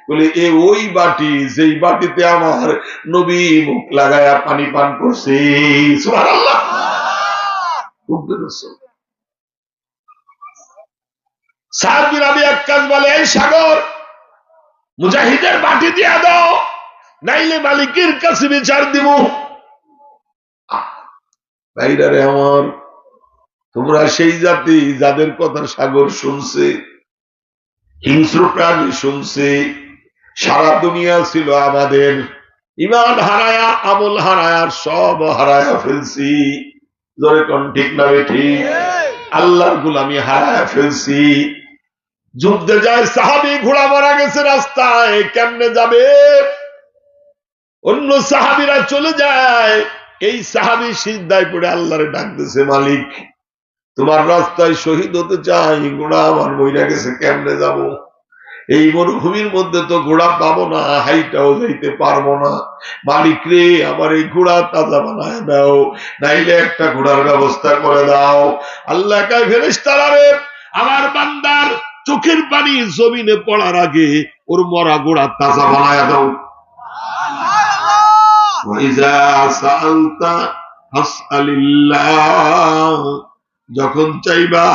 [SPEAKER 3] বলে, ওই বাটি যেই বাটিতে আমার নবী মুখ লাগায়া পানি পান করছে। সুবহানাল্লাহ। সাদ বিন আবি ওয়াক্কাস বলে, এই সাগর, মুজাহিদের বাটি দিয়া দাও, নাইলে মালিকের কাছে বিচার দিব। ভাইরারে আমার, তোমরা সেই জাতি যাদের কথা সাগর শুনছে, হিংস্র প্রাণী শুনছে। সারা দুনিয়া ছিল আমাদের, ইমান হারায়া, আমল হারায়া, সব হারায়া ফেলছি। জোরে কোন ঠিক না ঠিক? আল্লাহর গোলামি হারায়া ফেলছি। যুদ্ধে যায় সাহাবী, ঘোড়া মারা গেছে রাস্তায়, কেমনে যাবে? অন্য সাহাবীরা চলে যায়, এই সাহাবী সিজদায় পড়ে আল্লাহরে ডাকতেছে, মালিক তোমার রাস্তায় শহীদ হতে চাই, ঘোড়া আমার মইরা গেছে, কেমনে যাব? এই মরুভূমির মধ্যে তো ঘোড়া পাবো না, হাইটাও যাইতে পারবো না। মালিক রে, আমার এই ঘোড়া তাজা বানায় দাও, নাইলে একটা ঘোড়ার ব্যবস্থা করে দাও। আল্লাহ কয়, ফেরেশতারা রে, আমার বান্দার চোখের পানি জমিনে পড়ার আগে ওর মরা ঘোড়া তাজা বানায় দাও। ওয়াইজা সাআলতা ফাসআলিল্লাহ, যখন চাইবা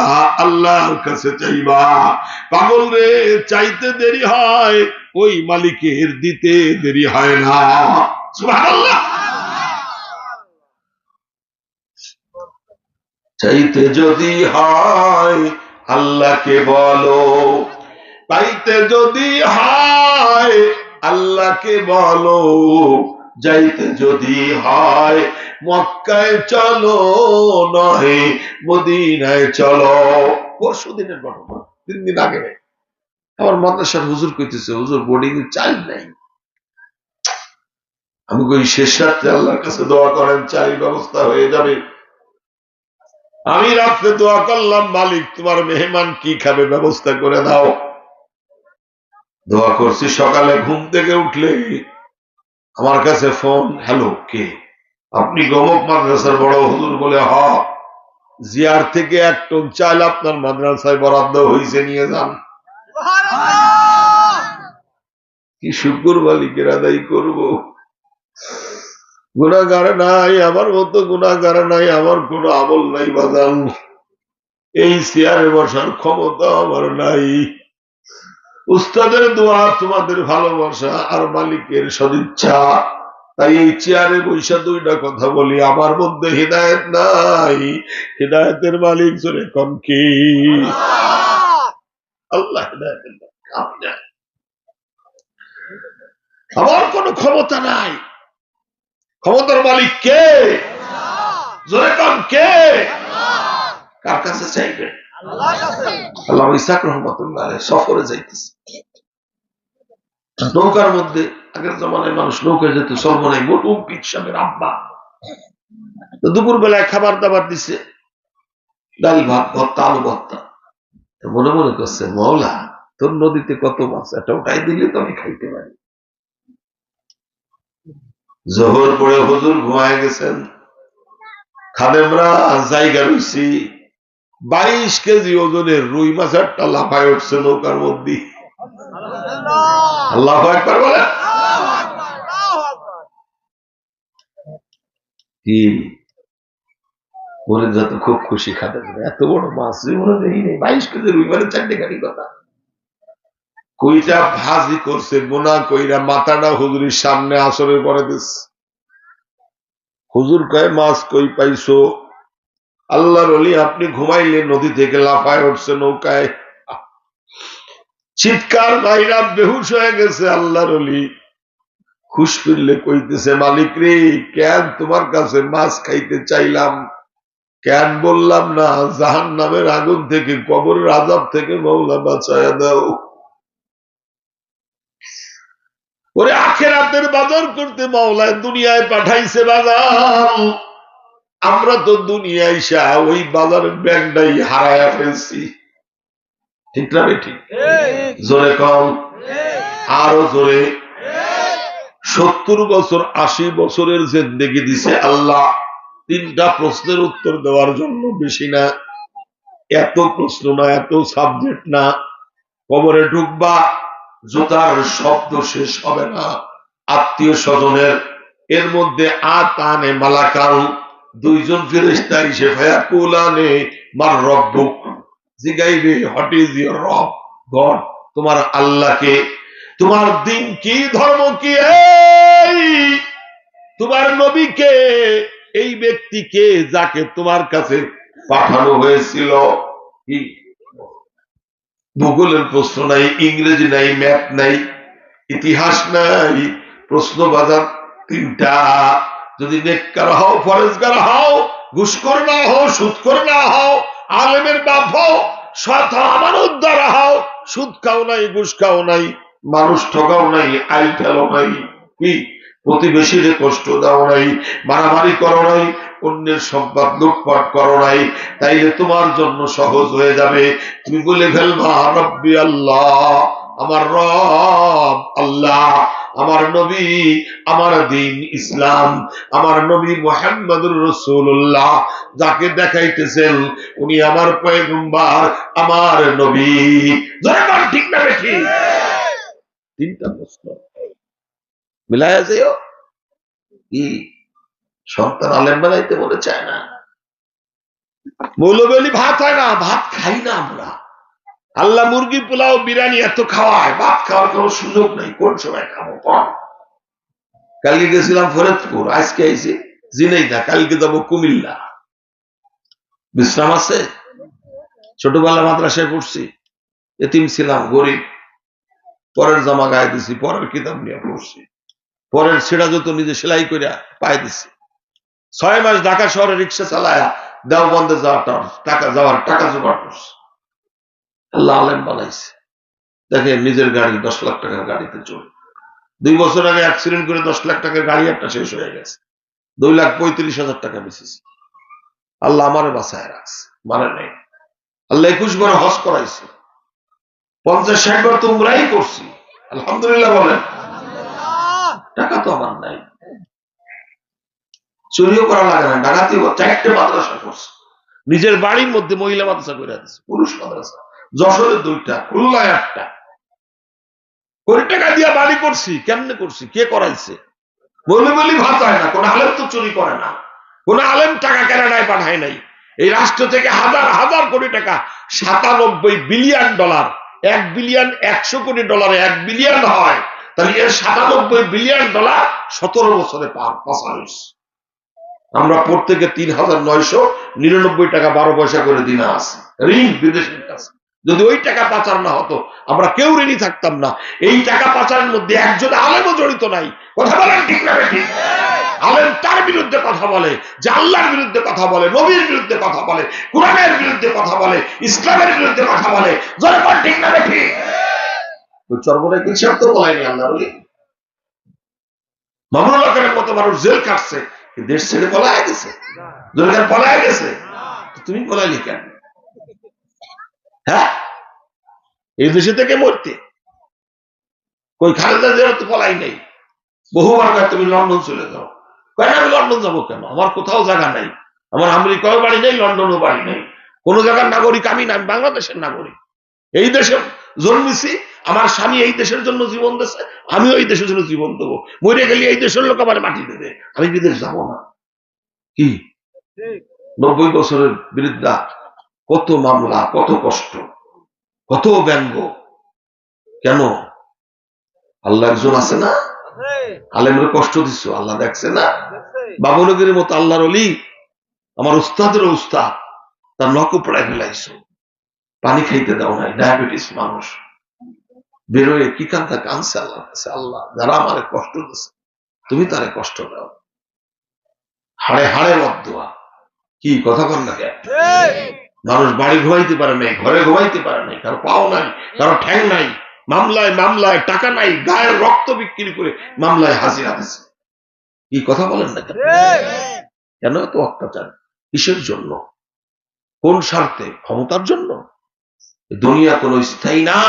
[SPEAKER 3] আল্লাহর কাছে চাইবা। পাগল রে, চাইতে দেরি হয়, ওই মালিকের দিতে দেরি হয় না। সুবহানাল্লাহ। চাইতে যদি হয় আল্লাহকে বলো, পাইতে যদি হয় আল্লাহকে বলো, যাইতে যদি হয় মক্কায় চলো, নহে মদিনায় চলো। পরশু দিনের ঘটনা, 3 দিন আগে আমার মাদ্রাসার হুজুর কইতেছে, হুজুর বোর্ডিং এর চাল নাই। আমি কই, শেষ রাত্রে আল্লাহর কাছে দোয়া করেন, চাল ব্যবস্থা হয়ে যাবে। আমি রাত্রে দোয়া করলাম, মালিক তোমার মেহমান কি খাবে, ব্যবস্থা করে দাও। দোয়া করছি, সকালে ঘুম থেকে উঠলে আমার কাছে ফোন, হ্যালো, কে? আপনি গমক মাদ্রাসার বড় হুজুর? বলে, হ, জিয়ার থেকে 1 টন চাল আপনার মাদ্রাসায় বরাদ্দ হয়েছে, নিয়ে যান। কি শুকর মালিকের আদায় করব? গুনাহগার নাই, আমার মতো গুনাহগার নাই, আমার কোনো আমল নাই বাজান। এই চেয়ারে বসার ক্ষমতা আমার নাই। উস্তাদের দোয়া, তোমাদের ভালোবাসা আর মালিকের সদিচ্ছা, তাই এই চেয়ারে বৈশা 2টা কথা বলি। আমার মধ্যে হিদায়াত নাই, হিদায়াতের মালিক জোরে কম কি? আল্লাহ হিদায়াতের মালিক। আমার কোনো ক্ষমতা নাই, ক্ষমতার মালিক কে? জোরে কম কে? কার কাছে চাইবে? আল্লাহ। ইসাক রহমতুল্লাহ আলাইহি সফরে যাইতেছে, নৌকার মধ্যে আগের জমানায় মানুষ নৌকায় যেত, সর্বনাই মোটু পীর সাহেবের আব্বা। তো দুপুর বেলায় খাবার দাবার দিছে, ডাল ভাত ভর্তা আলু ভর্তা। মনে মনে করছে, মওলা তোর নদীতে কত মাছ, এটা উঠাই দিলে তো আমি খাইতে পারি। জোহর পরে হুজুর ঘুমায় গেছেন, খাদেমরা জায়গা রয়েছি, 22 কেজি ওজনের রুই মাছ একটা লাফায় উঠছে নৌকার মধ্যে। আল্লাহু আকবার বলে। কি বলে যত খুব খুশি খাদেম, এত বড় মাছ জীবনে দেখি নেই, 22 কেজি রুই মাছের চারটে গাড়ি কথা। কইটা ভাজি করছে বোনা কইরা, মাথাটা হুজুরের সামনে আসরের পরে দিস। হুজুর কয় মাছ কই পাইছো? আল্লাহর ওলি আপনি ঘুমাইলে নদী থেকে লাফায় উঠছে নৌকায়। চিৎকার বাইরা বেহুশ হয়ে গেছে। আল্লাহর ওলি খুশ ফিরলে কইতেছে, মালিক রে কেন তোমার কাছে মাছ খাইতে চাইলাম, কেন বললাম না জাহান্নামের আগুন থেকে, কবরের আযাব থেকে মওলা বাঁচায়া দাও। ওরে আখিরাতের বাজার করতে মাওলায় দুনিয়ায় পাঠাইছে বাজার, আমরা তো দুনিয়ায় ওই বাজারের ব্যাংকটাই হারায়া ফেলছি। ঠিক না ঠিক? জোরে কম, আরো জোরে। 70 বছর 80 বছরের জিন্দেগি দিছে আল্লাহ 3টা প্রশ্নের উত্তর দেওয়ার জন্য, বেশি না। এত প্রশ্ন না, এত সাবজেক্ট না। কবরে ঢুকবা, জুতার শব্দ শেষ হবে না। আত্মীয় স্বজনের এর মধ্যে আতানে মালাকাল, 2জন ফেরেশতা এসে ফায়াকুলানে মার রব্বুক, জিগাইবে হোয়াট ইজ ইওর রব, গড তোমার আল্লাহকে, তোমার দিন কি, ধর্ম কি, তোমার নবীকে, এই ব্যক্তিকে যাকে তোমার কাছে পাঠানো হয়েছিল। কি ভূগোলের প্রশ্ন নাই, ইংরেজি নাই, ম্যাথ নাই, ইতিহাস নাই, প্রশ্ন বাজার 3টা। যদি নেককার হও, ফরেজগার হও, ঘুষখোর না হও, সুদখোর না হও, আলেমের বাপ হও, সৎ হও, আমানতদার হও, সুদ খাও নাই, ঘুষ খাও নাই, মানুষ ঠকাও নাই, আইল ফেলো নাই, কি প্রতিবেশীরে কষ্ট দাও নাই, মারামারি করো নাই, অন্যের সম্পদ লুটপাট করো নাই, তাইলে তোমার জন্য সহজ হয়ে যাবে। তুমি বলে ফেলবা রব্বি আল্লাহ, আমার রব আল্লাহ, আমার নবী, আমার দিন ইসলাম, আমার নবী মুহাম্মদুর রাসূলুল্লাহ, যাকে দেখাইতেছেন উনি আমার পয়গম্বর, আমার নবী। জোরে ঠিক না ঠিক? 3টা প্রশ্ন মিলায়া যেও। কি সন্তান আলেম বানাইতে বলে চায় না, মৌলবী ভাত হয় না, ভাত খাই না আমরা। আল্লাহ মুরগি পোলাও বিরিয়ানি এত খাওয়ায়, ভাত খাওয়ার কোন সুযোগ নাই। কোন সময় খাবো? কালকে গেছিলাম ফরিদপুর, আজকে আইছি ঝিনাইদহ, কালকে যাবো কুমিল্লা। বিশ্রাম আছে। ছোটবেলা মাদ্রাসায় পড়ছি, এতিম ছিলাম, গরিব, পরের জামা গায়ে দিছি, পরের কিতাব নিয়ে পড়ছি, পরের ছেঁড়া জুতো নিজে সেলাই করে পায়ে দিছি। 6 মাস ঢাকা শহরে রিক্সা চালায়া দেওবন্দে যাওয়ার টাকা জোগাড় করছে। আল্লাহ আলেম বানাইছে। দেখে নিজের গাড়ি 10 লাখ টাকার গাড়িতে চলে, 2 বছর আগে অ্যাক্সিডেন্ট করে 10 লাখ টাকার গাড়ি একটা শেষ হয়ে গেছে, 2,35,000 টাকা বেঁচেছে। আল্লাহ আমারে বাঁচায় রাখছে, মানে নেই। আল্লাহ 21 বার হজ করাইছে, 50-60 বার তো উমরাই করছি, আলহামদুলিল্লাহ বলেন। টাকা তো আমার নাই, চুরিও করা লাগে না, ডাকাতিও। 4টে মাদ্রাসা করছে, নিজের বাড়ির মধ্যে মহিলা মাদ্রাসা করে দিচ্ছে, পুরুষ মাদ্রাসা, যশোরে 2টা, খুলনায় 1টা। কোটি টাকা দিয়া বাড়ি করছি, কেমনে করছি, কে করাইছে? বলি ভাত হয় না। কোন আলেম তো চুরি করে না, কোন আলেম টাকা কেনাডায় পাঠায় নাই। এই রাষ্ট্র থেকে হাজার হাজার কোটি টাকা, 97 বিলিয়ন ডলার, 1 বিলিয়ন 100 কোটি ডলারে 1 বিলিয়ন হয়, তাহলে এর 97 বিলিয়ন ডলার 17 বছরে পাচার হয়েছে। আমরা প্রত্যেকে 3,999 টাকা 12 পয়সা করে দিনা আছে ঋণ বিদেশের কাছে। যদি ওই টাকা পাচার না হতো, আমরা কেউ ঋণী থাকতাম না। এই টাকা পাচারের মধ্যে একজন আলেমও জড়িত নাই। কথা বলেন ঠিক না ঠিক? আলেম তার বিরুদ্ধে কথা বলে যে আল্লাহর বিরুদ্ধে কথা বলে, নবীর বিরুদ্ধে কথা বলে, কোরআনের বিরুদ্ধে কথা বলে, ইসলামের বিরুদ্ধে কথা বলে। জনগণ ঠিক না ঠিক? ওই চর্মনাই সাহেব তো বলায়নি আল্লাহ বলি মামুনুল হকের মতো মানুষ জেল কাটছে, দেশ ছেড়ে পলায় গেছে, পলায় গেছে, তুমি পলাইলি কেন? হ্যাঁ, এই দেশে থেকে মরতে কই খালেদা জিয়া তো পলাই নেই, বহুবার কয় তুমি লন্ডন চলে যাও, কয় আমি লন্ডন যাবো কেন, আমার কোথাও জায়গা নাই, আমার আমেরিকাও বাড়ি নেই, লন্ডনও বাড়ি নেই, কোন জায়গার নাগরিক আমি না, আমি বাংলাদেশের নাগরিক, এই দেশে জন্মেছি, আমার স্বামী এই দেশের জন্য জীবন দিয়েছে, আমিও এই দেশের জন্য জীবন দেবো, মরে গেলে এই দেশের লোক আমার মাটি দেবে, আমি বিদেশ যাবো না। কি 90 বছরের বৃদ্ধা, কত মামলা, কত কষ্ট, কত ব্যঙ্গ, কেন? আল্লাহ একজন আছে না, আলেমের কষ্ট দিচ্ছ, আল্লাহ দেখছে না? বাবুনগরের মতো আল্লাহর অলি, আমার উস্তাদের উস্তাদ, তার নখ পড়ায় ফেলাইছো, পানি খাইতে দাও নাই, ডায়াবেটিস মানুষ, বেরোয় কি কান্দা কানছে আল্লাহ কাছে, আল্লাহ যারা আমার কষ্ট দিচ্ছে তুমি তারে কষ্ট দাও, হাড়ে হাড়ে বদদোয়া। কি কথা বল না, মানুষ বাড়ি ঘুমাইতে পারে নাই, ঘরে ঘুমাইতে পারে নাই, কারো পাও নাই, কারো ঠ্যাং নাই, মামলায় মামলায় টাকা নাই, গায়ের রক্ত বিক্রি করে মামলায় হাজিরা দিচ্ছে। কি কথা বলেন না, কেন এত অত্যাচার, কিসের জন্য, কোন স্বার্থে? ক্ষমতার জন্য? দুনিয়া কোন স্থায়ী না,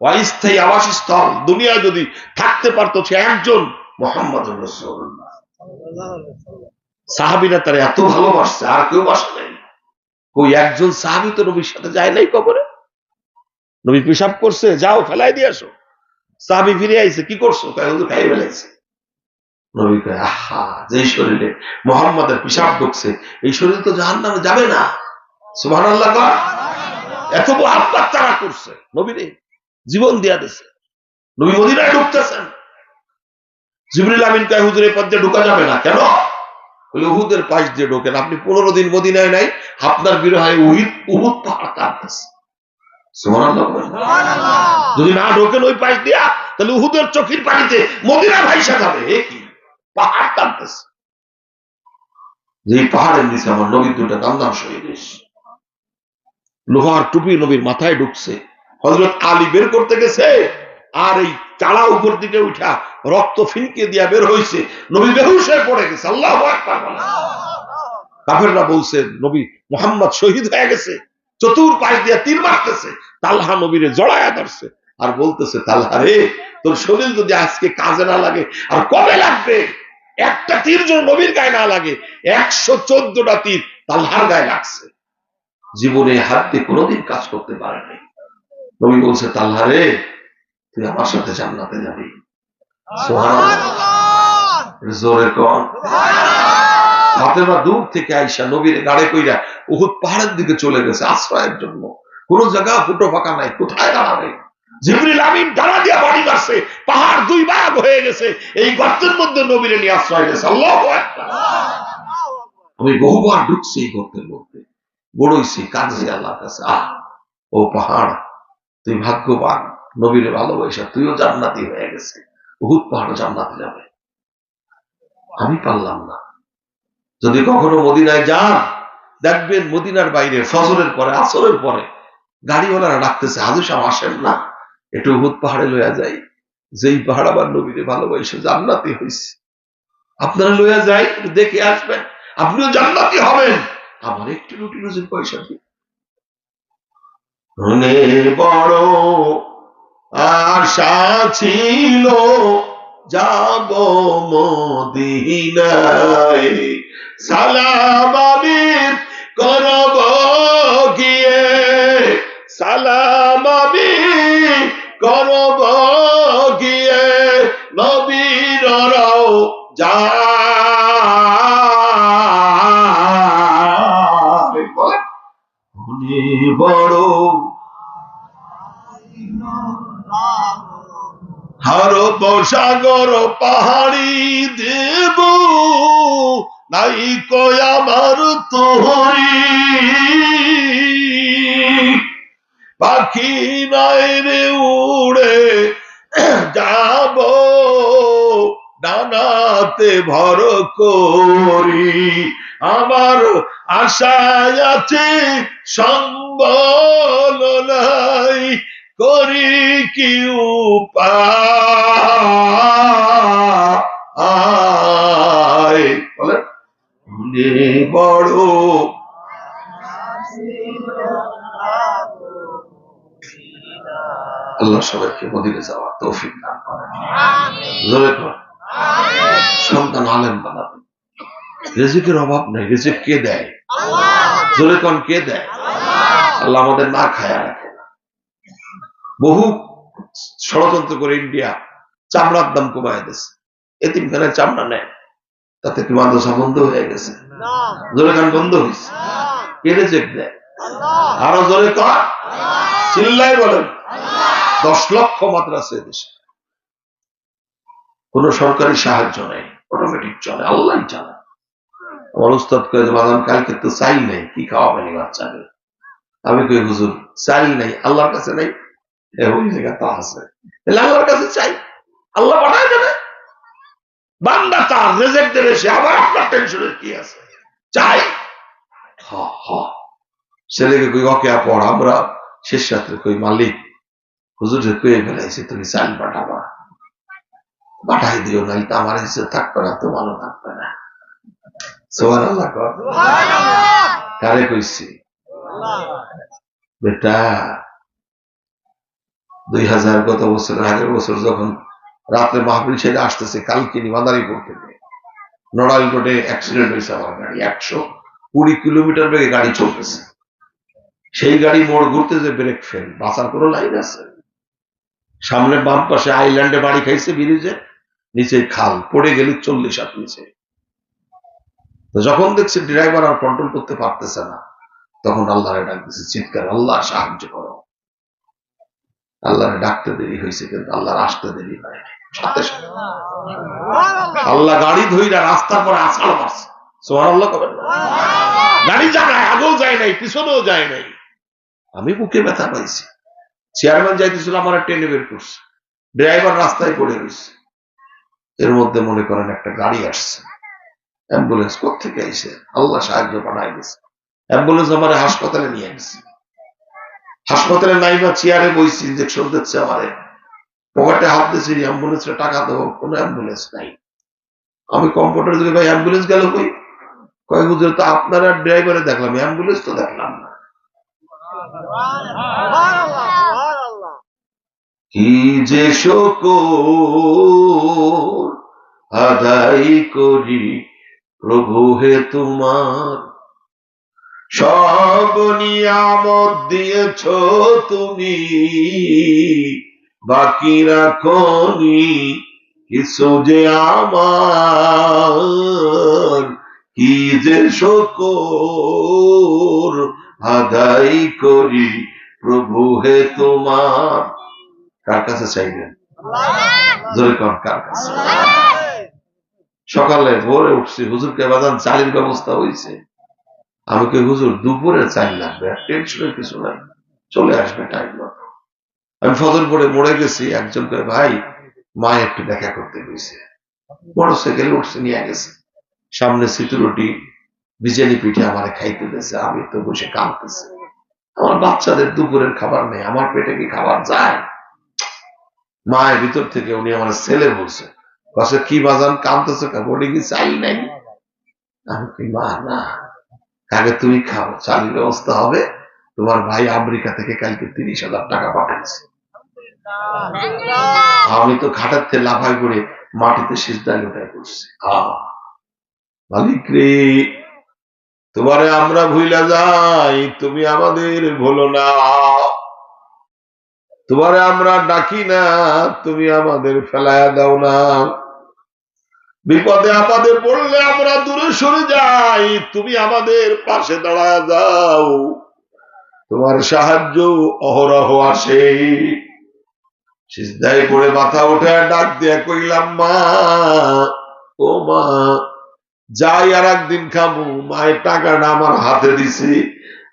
[SPEAKER 3] অস্থায়ী আবাসস্থল। দুনিয়া যদি থাকতে পারতো সে একজন মুহাম্মদুর রাসূলুল্লাহ। সাহাবীরা তারা এত ভালোবাসছে, আর কেউ বাসে নাই। ওই একজন সাহাবী তো নবীর সাথে যায় নাই কবরে, নবী পেশাব করছে, যাও ফেলাই দিয়ে আসো, সাহাবী ফিরে আইছে, কি করছো? খাই ফেলাইছে। নবী কয়, আহা, যে শরীরে মুহাম্মাদের পেশাব ঢুকছে এই শরীর তো জাহান্নামে যাবে না। সুবহানাল্লাহ। এত বড় আত্মার তারা করছে, নবীরে জীবন দিয়া দিছে, নবী মদিনায় ঢুকতেছেন, জিবরিল আমিন কয়, হুজুর এই পথ দিয়ে ঢোকা যাবে না, কেন? উহুদের পাশ দিয়ে ঢোকেন, আপনি 15 দিন মদিনায় নাই, আপনার বিরহে উহুদ পাহাড় কাঁপতেছে। সুবহানাল্লাহ। যদি না ঢোকেন ওই পাশ দিয়া, তাহলে উহুদের চোখের পানিতে মদিনা ভাইসা যাবে, কি পাহাড় কাঁপতেছে। যে পাহাড়ের নিচে আমার নবীর দুটো কান্দাম শহীদ, লোহার টুপি নবীর মাথায় ঢুকছে, হযরত আলী বের করতে গেছে, আর এই চালা উপর দিকে উঠা রক্ত ফিনকে দিয়া বের হয়েছে, নবী বেহুশ হয়ে পড়ে গেছে। আল্লাহু আকবার। কাফেররা বলছে নবী মুহাম্মদ শহীদ হয়ে গেছে, চতুর্পাশ দিয়া তীর মারতেছে, তালহা নবীরে জড়ায়া ধরছে আর বলতেছে, তালহা রে, তোর শরীর যদি আজকে কাজে না লাগে আর কবে লাগবে? একটা তীর যেন নবীর গায়ে না লাগে, 114টা তীর তালহার গায়ে লাগছে, জীবনে হাত দিয়ে কোনোদিন কাজ করতে পারে নাই। নবী বলছে, তালহা রে, তুই আমার সাথে জান্নাতে যাবি। সুবহানাল্লাহ। জোরে কোন। ফাতেমা দূর থেকে আইসা নবীর গাড়ে কইরা উহুদ পাহাড়ের দিকে চলে গেছে আশ্রয়ের জন্য, কোন জায়গা ফুটো ফাঁকা নাই, কোথায় দাঁড়াবে? জিবরিল আমিন ডানা দিয়া বাড়ি মারছে, পাহাড় 2 ভাগ হয়ে গেছে, এই গর্তের মধ্যে নবীরে নিয়ে আশ্রয় গেছে। আল্লাহু আকবার। আমি বহুবার ঢুকছি এই গর্তের মধ্যে, বড়ইছি, কাঁদছি আল্লাহর কাছে, আহ ও পাহাড়, তুই ভাগ্যবান, নবীরে ভালোবাসা তুইও জান্নাতি হয়ে গেছে, উহুদ পাহাড় জান্নাতে যাবে, আমি পারলাম না। যদি কখনো মদিনায় যান, দেখবেন মদিনার বাইরে ফজরের পরে, আসরের পরে গাড়িওয়ালারা ডাকতেছে, হাজী সাহেব আসেন না, একটু উহুদ পাহাড়ে লইয়া যাই, যেই পাহাড় আবার নবীরে ভালোবাসে জান্নাতি হয়েছে, আপনারা লইয়া যাই, দেখে আসবেন, আপনিও জান্নাতি হবেন, আমার একটু রুটি রুজির পয়সা দিন। মনে বড় আশা ছিল যাব মদিনায়, সালাম আমি করব গিয়ে, সালাম আমি করব গিয়ে, নবীর রওজা বড় হার সাগর পাহাড়ি দেব নাই কয় আমার তোহরি, পাখি নাই রে উড়ে যাব ডানাতে ভর করি, আমার আশায় আছে সম্বল নাই,
[SPEAKER 2] করি কি উপায় বলেন বড় আল্লাহ সবাইকে মদিনে যাওয়ার তৌফিক দান করেন। জোরে কর সন্তান আলেম বানাবেন। রিজিকের অভাব নেই, রিজিক কে দেয়? জোরে কন কে দেয়? আল্লাহ আমাদের না খায়া রাখে না। বহু ষড়যন্ত্র করে ইন্ডিয়া চামড়ার দাম কমায় দিচ্ছে, এতিমখানায় চামড়া নেয়, তাতে কি মাদ্রাসা বন্ধ হয়ে গেছে? জোরে কন বন্ধ হয়েছে। কে রিজিক দেয়? আরো জোরে কর, চিল্লাই বলেন। 10 লক্ষ মাদ্রাসা দেশে, কোন সরকারি সাহায্য নেই, অটোমেটিক চলে, আল্লাহ চালায়। আমার উস্তাদ কয়ে যে বাজান কালকে তো চাই নাই, কি খাওয়াবেন বাচ্চাকে? আমি কই হুজুর চাই নাই, আল্লাহর কাছে নাই। ওই জায়গা তা আছে, তাহলে আল্লাহর কাছে চাই, আল্লাহ পাঠায় দেবে। বান্দা তার রেজেক্ট দেবে, সে আবার আপনার টেনশনের কি আছে? চাই। ছেলেকে কই ওকে পড়, আমরা শেষ রাত্রে কই মালিক হুজুর কয়ে ফেলাইছি, তুমি চাল পাঠাবা, পাঠাই দিও, নাই তো আমার ইচ্ছে থাকবে না, তো ভালো থাকবে না। সুবহানাল্লাহ কর। কারে কইছি? বেটা 2000 গত বছরের আগের বছর যখন রাত্রে মাহফিল ছেড়ে আসতেছে কালকে মাদারীপুর থেকে, নড়াইল রোডে অ্যাক্সিডেন্ট হয়েছে আমার গাড়ি, 120 কিলোমিটার বেগে গাড়ি চলতেছে, সেই গাড়ি মোড় ঘুরতে যে ব্রেক ফেল, বাঁচার কোনো লাইন আছে? সামনে বাম পাশে আইল্যান্ডে বাড়ি খাইছে, ব্রিজে নিচে খাল, পড়ে গেল 40 হাত নিচে। যখন দেখছে ড্রাইভার আর কন্ট্রোল করতে পারতেছে না, তখন আল্লাহরে ডাক দিচ্ছে, চিৎকার, আল্লাহ সাহায্য করো। আল্লাহরে ডাকতে দেরি হয়েছে, কিন্তু আল্লাহর আসতে দেরি হয় সাথে সাথে আল্লাহ গাড়ি ধইরা রাস্তার পরে আছাড় মারছে। সুবহানাল্লাহ কবেন। গাড়ি জায়গায় আগেও যায় নাই, পিছনেও যায় নাই। আমি বুকে ব্যথা পাইছি। চেয়ারম্যান যাইতেছিল, আমার টেনে বের করছে, ড্রাইভার রাস্তায় পড়ে রয়েছে। এর মধ্যে মনে করেন একটা গাড়ি আসছে, অ্যাম্বুলেন্স কোথেকে আইছে, আল্লাহ সাহায্য পাঠায় দিচ্ছে। অ্যাম্বুলেন্স আমার হাসপাতালে নিয়ে গেছে। হাসপাতালে নাইবা চেয়ারে বইছি, ইঞ্জেকশন দিচ্ছে, আমারে পকেটে হাত দিয়েছি, অ্যাম্বুলেন্সে টাকা দেবো, কোনো অ্যাম্বুলেন্স নাই। আমি কম্পিউটার দিকে, ভাই অ্যাম্বুলেন্স গেল কই? কয়েক বছর তো আপনার আর ড্রাইভারে দেখলাম, অ্যাম্বুলেন্স তো দেখলাম না। কি যে শুকর আদায় করি প্রভু হে তোমার, সব নিয়ামত দিয়েছ তুমি, বাকি রাখনি কিছু যে আমার। কি যে শুকর আদায় করি প্রভু হে তোমার। কার কাছে চাইবেন? জোরে কর, কার কাছে? সকালে ভোরে উঠছি, হুজুরকে বাজান চালের ব্যবস্থা হয়েছে। আমি কে হুজুর দুপুরে চাল লাগবে, টেনশনের কিছু নাই, চলে আসবে টাইম মতো। আমি ফজর পরে মরে গেছি, একজন করে ভাই মা একটু দেখা করতে গেছে, মোটরসাইকেলে উঠছে, নিয়ে গেছে। সামনে সিতুরুটি বিরিয়ানি পিঠে আমার খাইতে দিয়েছে, আমি তো বসে কাঁদতেছি। আমার বাচ্চাদের দুপুরের খাবার নেই, আমার পেটে কি খাবার যায়? মায়ের ভিতর থেকে উনি আমার ছেলে বলছে, বাসে কি বাজান কাঁদতেছে, বলি কি চাই নাই? আমি কি মা না, আগে তুমি খাও, চালের ব্যবস্থা হবে। তোমার ভাই আমেরিকা থেকে কালকে 30,000 টাকা পাঠাচ্ছে। আমি তো খাটার থেকে লাফাই করে মাটিতে সিজদায় লোটাই করছি। মালিক রে, তোমারে আমরা ভুইলা যাই, তুমি আমাদের ভুলো না। তোমারে আমরা ডাকি না, তুমি আমাদের ফেলায়া দাও না। বিপদে আপদে পড়লে আমরা দূরে সরে যাই, তুমি আমাদের পাশে দাঁড়ায় যাও। তোমার সাহায্য অহরহ আসে। সিজদায় পড়ে মাথা উঠে ডাক দিয়ে কইলাম, মা ও মা, যাই আর একদিন খাবো। মায়ের টাকাটা আমার হাতে দিছি,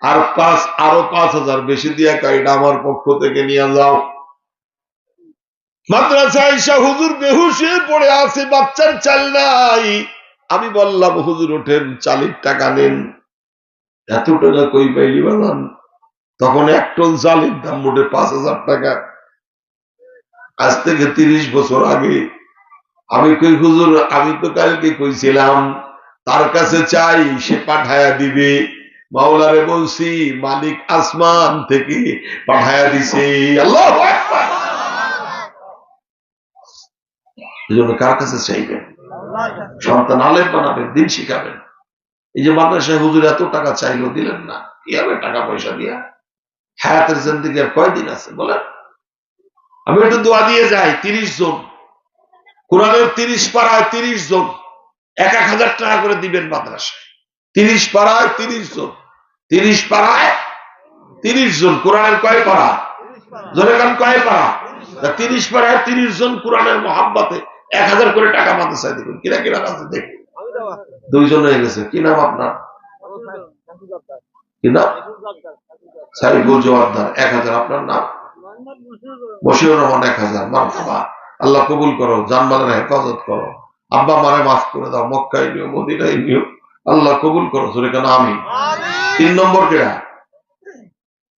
[SPEAKER 2] আরো 5,000 বেশি দিয়া এটা আমার পক্ষ থেকে নিয়ে যাও। মাদ্রাসায় এসে হুজুর বেহুশ হয়ে পড়ে আছে, বাচ্চার চাল নাই। আমি বললাম, হুজুর ওঠেন, চালের টাকা নেন। এত টাকা কই পাইলি বাজান? তখন 1 টন চালের দাম মোটে 5,000 টাকা। আজ থেকে 30 বছর আগে আমি কই হুজুর, আমি তো কালকে কইছিলাম তার কাছে চাই, সে পাঠায়া দিবে। মাওলারে বলছি, মালিক আসমান থেকে পাঠায়া দিছে। আল্লাহু আকবার। এজন্য কার কাছে চাইবেন? সন্তান আলেম বানাবেন, দিন শিখাবেন। এই যে মাদ্রাসায় হুজুর এত টাকা চাইলো, দিলেন না, কি হবে টাকা পয়সা দিয়া? হায়াতের জিন্দেগি আর কয়দিন আছে বলেন? আমি একটু দোয়া দিয়ে যাই। 30 জন কোরআনের 30 পাড়ায় 30 জন 1,000 টাকা করে দিবেন মাদ্রাসায়। 30 পাড়ায় 30 জন, 30 পাড়ায় 30 জন। কোরআনের কয় পাড়া? জোরে কান, কয় পাড়া? 30 পাড়ায় 30 জন কোরআনের মহাব্বতে 1,000 করে টাকা মাদ্রাসায় দিবেন। কিরা কিরা আছে দেখুন। 2 জন হয়ে গেছে। কি নাম আপনার? কি নাম? সাইফুল জওয়ারদার। 1,000। আপনার নাম? বশির রহমান। 1,000। মারহাবা। আল্লাহ কবুল করো, জানমালের হেফাজত করো। আব্বা মারে মাফ করে দাও, মক্কায় নিও, মদিনায় নিও, আল্লাহ কবুল করো। জোরে কেন আমি। 3 নম্বর কেডা?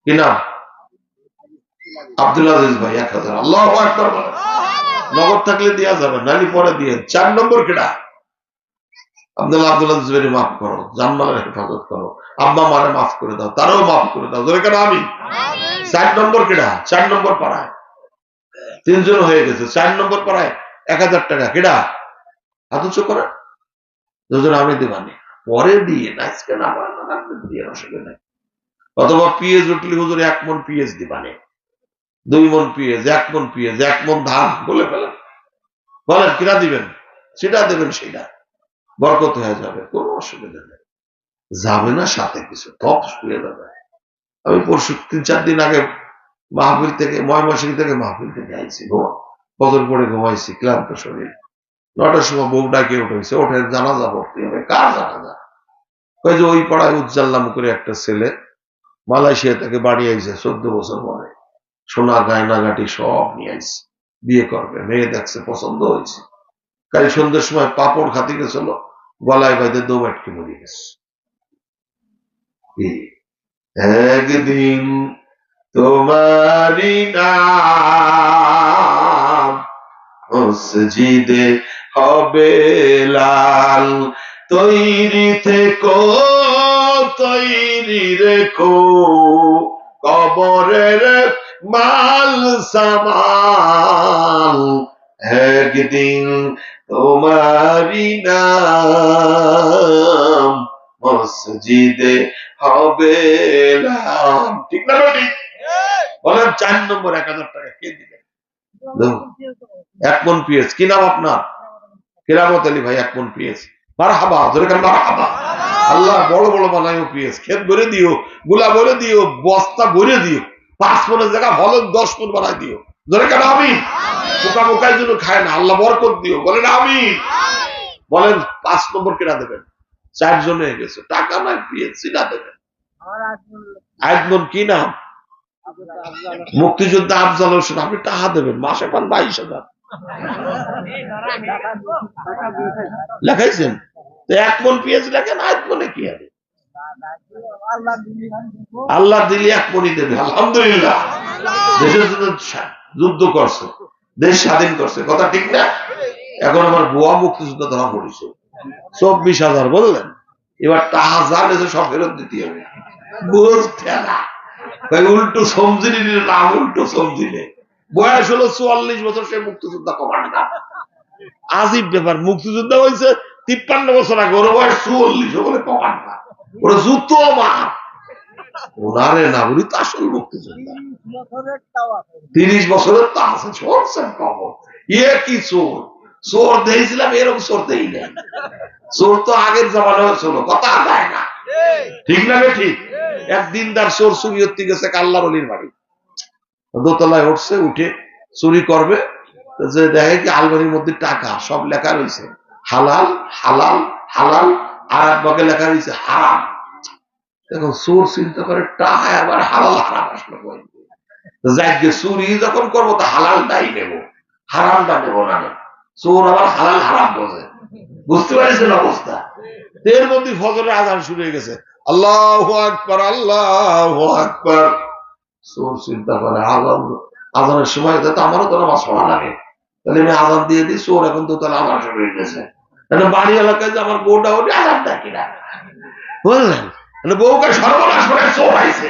[SPEAKER 2] কি নাম? আব্দুল আজিজ ভাই। 1,000। আল্লাহু আকবার বলেন। নগদ থাকলে দেয়া যাবে, নালি পরে দিয়ে। 4 নম্বর কেডা? আব্দুল আজিজ ভাই, মাফ করো, জানমালের হেফাজত করো। আব্বা মারে মাফ করে দাও, তারও মাফ করে দাও। জোরে কেন আমি। 4 নম্বর কেডা? 4 নম্বর পাড়ায় 3 জন হয়ে গেছে। 4 নম্বর পাড়ায় 1,000 টাকা। কেডা? হাত উঁচু করে। 2 জন আমি দেবানি, পরে দিয়ে না, আজকে না দিয়ে অসুবিধা নেই। অথবা পিএস উঠলি হুজুর 1 মন পিএস দিবানে, 2 মন পিএস, 1 মন পিএস, 1 মন ধান বলে ফেলেন। বলেন কিনা দিবেন? সেটা দেবেন, সেটা বরকত হয়ে যাবে, কোনো অসুবিধা নেই। যাবে না সাথে কিছু, তপ শুয়ে যাবে। আমি পরশু 3-4 দিন আগে মাহফিল থেকে, ময়মনসিংহ থেকে মাহফিল থেকে আইছি। ফজর পরে ঘুমাইছি, ক্লান্ত শরীর। 9টার সময় বউ ডাকে উঠেছে, ওঠে জানাজা পড়তে হবে। কার জানাজা? ওই যে ওই পাড়ায় উজ্জ্বল নাম করে একটা ছেলে মালয়েশিয়া থেকে বাড়ি আইছে 14 বছর পরে। সোনা গায়নাগাটি সব নিয়ে আইছে, বিয়ে করবে। মেয়ে দেখছে, পছন্দ হয়েছে। কাল সন্ধ্যের সময় পাপড় খাতে গেছিল, গলায় বাইতে দৌ আটকে মরে গেছে। একদিন তোমারি নাম মসজিদে হবে লাল, তৈরি থেকো, তৈরি রেখো, কবরের মাল সামাল। একদিন তোমারি নাম মসজিদে হবে লাল। ঠিক না? ঠিক বলেন। 4 নম্বর 1,000 টাকা কে দিবে? 1 মন পিএস। কি নাম আপনার? কেরামত আলী ভাই। 1 মন পিএস। মারহাবা। জোরে কান মারহাবা। আল্লাহ বড় বড় বানায়ও পিএস। ক্ষেত ভরে দিও, গুলা ভরে দিও, বস্তা ভরে দিও। 5 মনের জায়গা হল 10 মন বানাই দিও। জোরে কান আমিন। পোকা পোকার জন্য খায় না, আল্লাহ বরকত দিও। বলেন আমিন। বলেন 5 নম্বর কেনা দেবেন? 4 জন হয়ে গেছে। টাকা নাই, পিএস সিনা দেবেন। 1 মন। কি নাম? মুক্তিযোদ্ধা আফজাল হোসেন। আপনি টাকা দেবেন, মাসে পান 22,000 লেখাইছেন। 1 মন পিএস লেখেন, 1 মনে কি হবে? আল্লাহ দিলে 1 মনই দেবে। আলহামদুলিল্লাহ। দেশের জন্য যুদ্ধ করছে, দেশ স্বাধীন করছে, কথা ঠিক না? এখন আমার বুয়া মুক্তিযোদ্ধা ধরা পড়েছে 24,000 বললেন। এবার টাকা যা গেছে সব ফেরত দিতে হবে। বুঝতে না, উল্টো সমঝিনি না, উল্টো সমঝিলে। বয়স হলো 44 বছর, সে মুক্তিযোদ্ধা কমান্ড না। আজীব ব্যাপার। মুক্তিযোদ্ধা হয়েছে 53 বছর আগে, ওর বয়স 44 বলে কমান্ড না। ওরা জুতো মার ওনারে না, উনি তো আসল মুক্তিযোদ্ধা। 30 বছরের তা আছে। শুনছেন খবর? ইয়ে কি চোর, চোর দিয়েছিলাম, এরকম চোর দেই না। চোর তো আগের জামানায় ছিল, কথা যায় না। ঠিক না? ঠিক। এক দিনদার চোর চুরি করতে গেছে আল্লাহর ওলির বাড়ি। দোতলায় উঠছে, উঠে চুরি করবে, যে দেখে কি আলমারির মধ্যে টাকা সব লেখা রয়েছে হালাল হালাল হালাল, আর এক বাকে লেখা রয়েছে হারাম। এখন চোর চিন্তা করে টাকা আবার হালাল হারাম আসলো, যাই চুরি যখন করবো তো হালালটাই নেবো, হারামটা নেবো না। চোর আবার হালাল হারাম বোঝে। বুঝতে পারছেন অবস্থা? এর মধ্যে ফজরের আজান শুরু হয়ে গেছে। আল্লাহু আকবার, আল্লাহু আকবার।
[SPEAKER 3] চোর চিন্তা করে আজানের সময় তো আমারও তো নামাজ পড়া লাগে, তাহলে আমি আজান দিয়ে দিই, চোর এখন তো তাহলে আমার সঙ্গে গেছে, বাড়ি এলাকায় যে আমার বউটা ওটি আজান ডাকি না, বুঝলেন? বউকে সর্বনাশ করে চোর আইছে,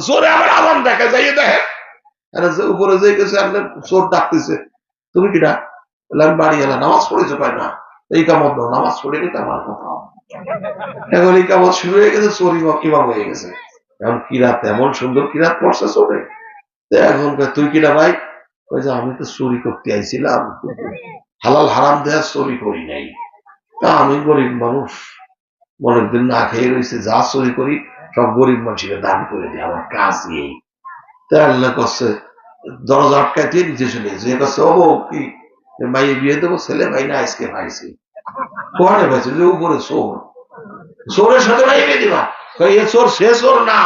[SPEAKER 3] চোরে আবার আজান দেখে যাইয়ে দেখে উপরে যে গেছে আপনার চোর ডাকতেছে, তুমি কিনা? আমি বাড়ি এলাম, নামাজ পড়েছো পাই না, এই কামত দাও, নামাজ পড়ে নিতে আমার কথা। এখন এই কামত শুরু হয়ে গেছে, চোর ইমাম হয়ে গেছে। এখন কিরাত এমন সুন্দর কিরাত পড়ছে চোরে, এখন তুই কিনা ভাই? ওই যে আমি তো চুরি করতে আইছিলাম, হালাল হারাম দেয়া চুরি করি নাই, তা আমি গরিব মানুষ, অনেকদিন না খেয়ে রয়েছে, যা চুরি করি সব গরিব মানুষকে দান করে দিই, আমার কাজ নেই। তা আল্লাহ করছে দরজা আটকায় দিয়ে নিচে চলে গেছে, এ করছে ও কি মাইয়ে বিয়ে দেবো, ছেলে ভাই না আজকে পাইছি, কোয়ানে পাইছে যে উপরে চোর, চোরের সাথে মাইয়ে বিয়ে দিবা? এ চোর সে চোর না,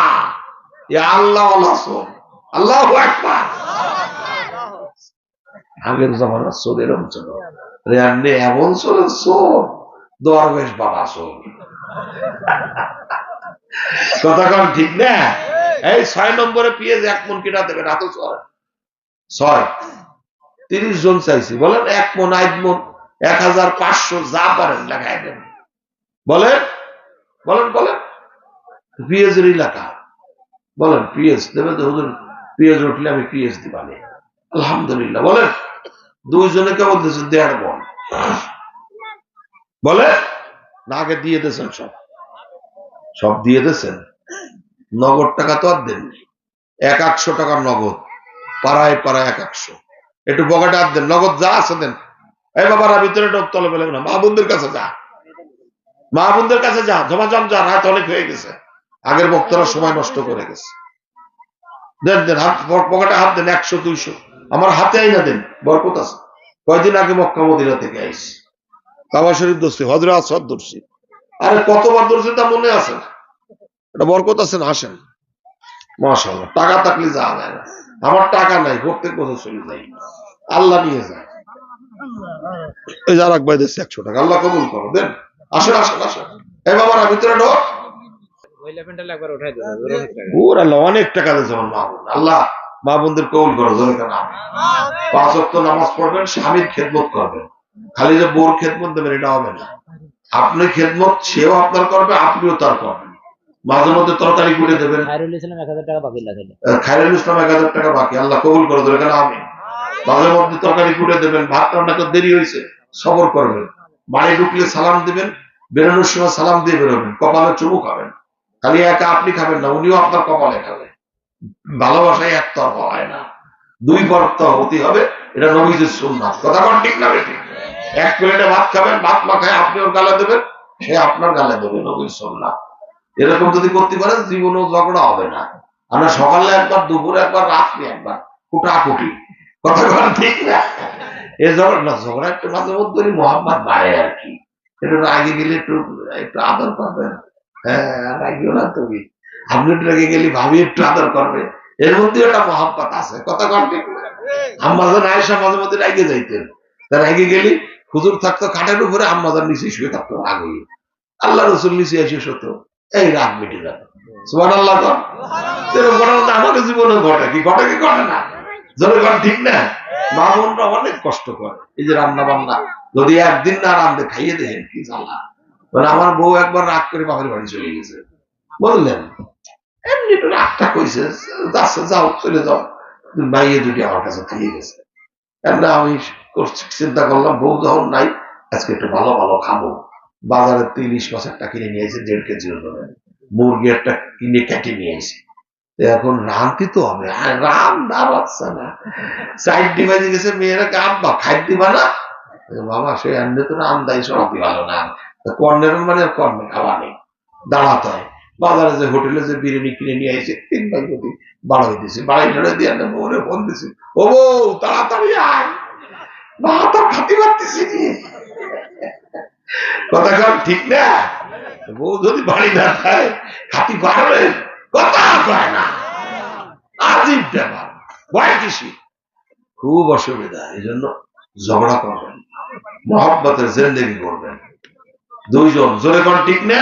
[SPEAKER 3] এ আল্লাহ চোর। আল্লাহ আকবার। আগের জমানার চোর এরকম ছিল, এমন চোরের চোর, দরবেশ বাবা চোর। কথা কন ঠিক না? এই 6 নম্বরে পেঁয়াজ 1 মন কিনা দেবেন, এত চোর 6, 30 জন চাইছি, বলেন 1 মন 8 মন 1500 যা পারেন লাগাই দেন, বলেন বলেন বলেন। পেঁয়াজের এলাকা, বলেন পেঁয়াজ দেবে তো হুজুর, পেঁয়াজ উঠলে আমি পেঁয়াজ দিবানি, আলহামদুলিল্লাহ। বলেন 2 জনে কেমন দিয়েছেন? 1.5 মন, বলে না আগে দিয়ে দিয়েছেন, সব দিয়ে দিয়েছেন, নগদ টাকা তো আর দেননি, 100 টাকা নগদ, পাড়ায় পাড়ায় 100, একটু পকেটে হাত দেন, নগদ যা আছে দেন। এই বাবারা ভিতরে ঢোক, তলে পেলে না, মা বোনদের কাছে যা, মা বোনদের কাছে যা, জমাজম যা, রাত অনেক হয়ে গেছে, আগের বক্তারা সময় নষ্ট করে গেছে। দেন দেন, হাত পকেটে হাত দেন, 100 200 আমার হাতে আইনা দেন, বরকত আছে। কয়দিন আগে মক্কা মদিনা থেকে আইসি, কাবা শরীফ ধরছি, হজরে আসওয়াদ ধরছি, আরে কতবার ধরছি তা মনে আছে না, এটা বরকত আছেন, আসেন মাশাআল্লাহ। টাকা থাকলে যাওয়া যায় না, আমার টাকা নাই, প্রত্যেক বছর চলে যাই, আল্লাহ নিয়ে যায়। এই যা রাখবাই দিচ্ছি 100 টাকা, আল্লাহ কবুল করো, দেন, আসেন আসেন আসেন। এই বাবারা ভিতরে ঢোক, অনেক টাকা দিয়েছে আমার মা বোন, আল্লাহ মা বোনদের কবুল করো, জোরে কেন। 5 ওয়াক্ত নামাজ পড়বেন, স্বামীর খেদমত করবেন, খালি যে বোর খেদমত দেবেন এটা হবে না, আপনি খেদমত সেও আপনার করবে, আপনিও তার করবেন। মাঝে মধ্যে তরকারি করে দেবেন, খায়রুল ইসলাম 1000 টাকা বাকি, আল্লাহ কবুল করে দেবে কেন আমি। মাঝে মধ্যে তরকারি করে দেবেন, ভাত রান্না করে দেরি হয়েছে, সবর করবেন, বাড়ি ঢুকলে সালাম দিবেন, বেরোনোর সময় সালাম দিয়ে বেরোবেন, কপালে চুমু খাবেন, খালি একা আপনি খাবেন না, উনিও আপনার কপালে খাবে। ভালোবাসায় একতরফা হয় না, 2 তরফা হতে হবে, এটা নবীজির সুন্নাত। কথা বল ঠিক না বেঠিক? 1 প্লেটে ভাত খাবেন, ভাত মাখায় আপনি ওর গালে দেবেন, সে আপনার গালে দেবে, নবীর সুন্নাত। এরকম যদি করতে পারেন জীবনেও ঝগড়া হবে না। আমরা সকালে একবার, দুপুরে একবার, রাত্রে একবার কুটাকুটি, কথা বল ঠিক না? এ ঝগড়া না, ঝগড়া একটু মাঝে মধ্যে মোহাম্মত বাড়ে আর কি, একটু আগে গেলে একটু একটু আদর করবেন, হ্যাঁ রাগিও না তুমি, আপনি একটু রেগে গেলে ভাবি একটু আদর করবে, এর মধ্যে একটা মহাব্বত আছে, কথা কন ঠিক না? আম্মাজান আয়েশা মাঝে মধ্যে রাগে যাইতেন, তার রাগে গেলে হুজুর থাকতো খাটের উপরে, আম্মাজান নিচে শুয়ে থাকতো আগে, আল্লাহ রসুল নিচে এসে শত এই রাগ মিটে যাবে, সুবহানাল্লাহ। আমাদের জীবনে ঘটে কি ঘটে কি ঘটে না, জনগণ ঠিক না? মা বোনরা অনেক কষ্ট করে, এই যে রান্না বান্না যদি একদিন না রান্ধে খাইয়ে দেন কি জ্বালা। মানে আমার বউ একবার রাগ করে বাপের বাড়ি চলে গেছে, বললেন এমনি একটু রাগটা কইছে, যাচ্ছে যাও চলে যাও, মাইয়ে দুটি আমার কাছে থেকে গেছে। আমি চিন্তা করলাম বউ যখন নাই, আজকে একটু ভালো ভালো খাবো, বাজারে 30 মাছেরটা কিনে নিয়ে এসে 1.5 কেজি ওজনের, মুরগি একটা কিনে কেটে নিয়ে এসে, এখন রাঁধতে তো হবে, রান্না পাচ্ছে না, 4 বাজে গেছে, মেয়েরা আব্বা খাই দিবা না, বাবা সে এমনি তো রান্দাই সব ভালো না, কর্নের মানে কর্নে খাওয়া নেই, দাঁড়াতে হয়। বাজারে যে হোটেলে যে বিরিয়ানি কিনে নিয়ে আসে 3 ভাই প্রতি বাড়াই দিয়েছে, বাড়াই ধরে দিয়ে বউরে ফোন দিছে, ও বউ তাড়াতাড়ি আয়, ভাত আর খাতে পারতেছি, কথা কন ঠিক না? বউ যদি বাড়ি না খায় খাতি পারবে, কথা কয় না, আজীব ব্যাপার, ভয় কিসি, খুব অসুবিধা। এই জন্য ঝগড়া করবেন, মহব্বতের জিন্দেগি করবেন, 2 জন, জোরে কোন ঠিক না?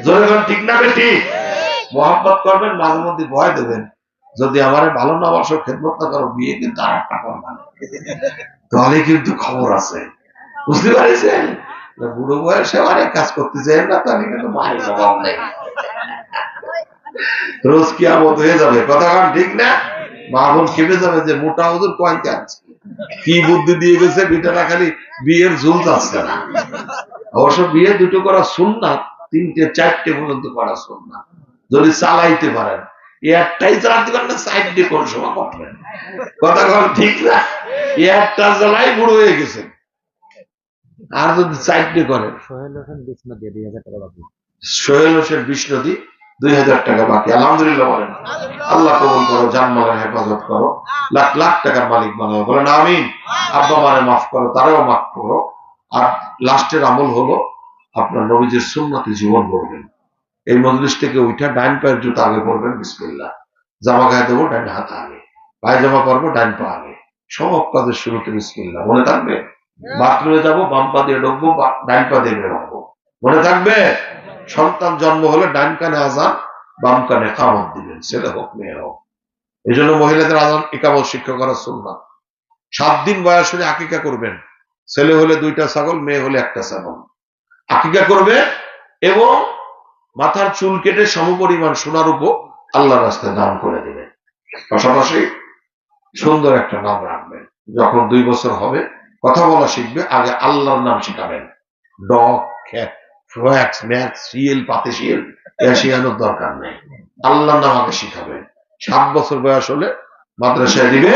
[SPEAKER 3] জোরে কোন ঠিক না বেটি? মহব্বত করবেন, মাঝে মধ্যে ভয় দেবেন, যদি আমার ভালো না বাসো, খেদমত না করো, বিয়ে কিন্তু আর একটা করবা না, তাহলে কিন্তু খবর আছে। বুঝতে পারছেন? বুড়ো বয়সে অনেক কাজ করতে চাই না, তাহলে কিন্তু মায়ের অভাব নেই, রোজ কিয়ামত হয়ে যাবে। কথা কারণ ঠিক না? মা বোন খেপে যাবে যে মোটা হুজুর কয়েক আছে, কি বুদ্ধি দিয়ে গেছে, বিটারা খালি বিয়ের ঝুল যাচ্ছে না। অবশ্য বিয়ে দুটো করা সুন্নাত, 3টে 4টে পর্যন্ত করা সুন্নাত, যদি চালাইতে পারেন। একটাই চালাতে পারেন না, 4টে কোন সময় করবেন। কথা কারণ ঠিক না? একটা জ্বালাই বুড়ো হয়ে গেছে, আর যদি 4টে করেন। সোহেল হোসেন বিষ্ণুদি 2000 টাকা বাকি। আলহামদুলিল্লাহ বলেন। আল্লাহ কবুল করো, জানমালের হেফাজত করো, লাখ লাখ টাকার মালিক বানাও, বলেন আমিন। আব্বা মারে মাফ করো, তারাও মাফ করো। আর লাস্টের আমল হলো আপনার নবীজির সুন্নতে জীবন গড়বেন। এই মজলিস থেকে উঠা ডাইন পায়ের জুতা আগে পড়বেন, বিসমিল্লাহ। জামা গায়ে দেবো, ডাইন হাত আগে। পায়জামা করবো, ডাইন পা আগে। সব কাজের শুরুতে বিসমিল্লাহ। মনে থাকবে? বাথরুমে যাবো, বাম পা দিয়ে ঢুকবো, ডাইন পা দিয়ে বেরোবো। মনে থাকবে? সন্তান জন্ম হলে ডাইন কানে আজান, বাম কানে কামত দিবেন, ছেলে হোক মেয়ে হোক। এই জন্য মহিলাদের আজান ইকামত শিক্ষা করা সুন্নাত। 7 দিন বয়স হলে আকিকা করবেন। ছেলে হলে 2টা ছাগল, মেয়ে হলে 1টা ছাগল আকিকা করবে, এবং মাথার চুল কেটে সমপরিমাণ সোনার উপর আল্লাহর রাস্তায় দান করে দেবেন। পাশাপাশি সুন্দর একটা নাম রাখবেন। যখন 2 বছর হবে, কথা বলা শিখবে, আগে আল্লাহর নাম শিখাবেন। ডগ, খ্যাট, ফ্যাক্স, ম্যাক্স, শিয়াল, পাতে শিয়াল শিয়ানোর দরকার নেই, আল্লাহর নাম আগে শিখাবেন। 7 বছর বয়স হলে মাদ্রাসায় দিবে,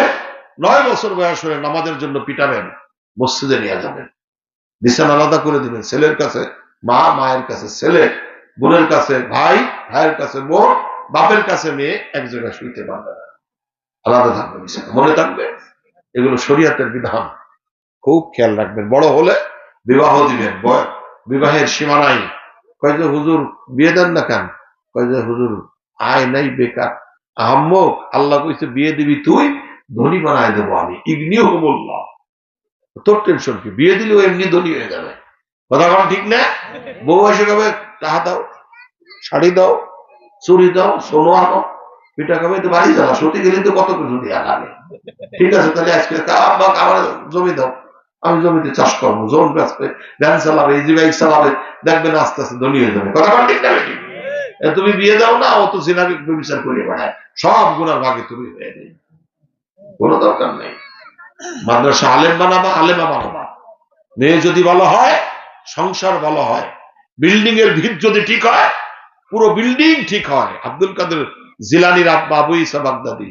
[SPEAKER 3] 9 বছর বয়স হলে নামাজের জন্য পিটাবেন, মসজিদে নিয়ে যাবেন, বিছানা আলাদা করে দিবেন। ছেলের কাছে মা, মায়ের কাছে ছেলে, বোনের কাছে ভাই, ভাইয়ের কাছে বোন, বাপের কাছে মেয়ে, এক জায়গায় শুইতে পারবে না, আলাদা থাকবে বিছানা। মনে থাকবে? এগুলো শরীয়তের বিধান, খুব খেয়াল রাখবেন। বড় হলে বিবাহ দিবেন, বিবাহের সীমা নাই। কয় যে হুজুর বিয়ে দেন না কেন? কয় যে হুজুর আয় নাই, বেকার। আহম্মক, আল্লাহ কইছে বিয়ে দিবি তুই, ধনী বানায় দেবো আমি। ইগনিও বললাম, তোর টেনশন কি? বিয়ে দিলেও এমনি ধনী হয়ে যাবে। কথা বলা ঠিক না? বউ এসে কবে টাকা দাও, শাড়ি দাও, চুরি দাও, সোনো আনো, পিঠা খাবে, তো বাড়ি যাওয়া, সত্যি গেলে তো কত কিছু দেওয়া লাগে। ঠিক আছে, তাহলে আজকে আমার জমি দাও, আমি জমিতে চাষ করবো, জমি বেচবে, ভ্যান চালাবে, ইজি বাইক চালাবে, দেখবেন আস্তে আস্তে ধনী হয়ে যাবে। কথা ঠিক না? তুমি বিয়ে দাও না, ও তো সিনাকে বিচার করে বেড়ায়, সব গুণার ভাগে তুমি হয়ে যাবে, কোনো দরকার নেই। মাদ্রাসা আলেম বানাবা, আলেমা বানাবা। মেয়ে যদি ভালো হয়, সংসার ভালো হয়, বিল্ডিং এর ভিত যদি ঠিক হয়, পুরো বিল্ডিং ঠিক হয়। আব্দুল কাদের জিলানির আব্বা আবু ইসা বাগদাদি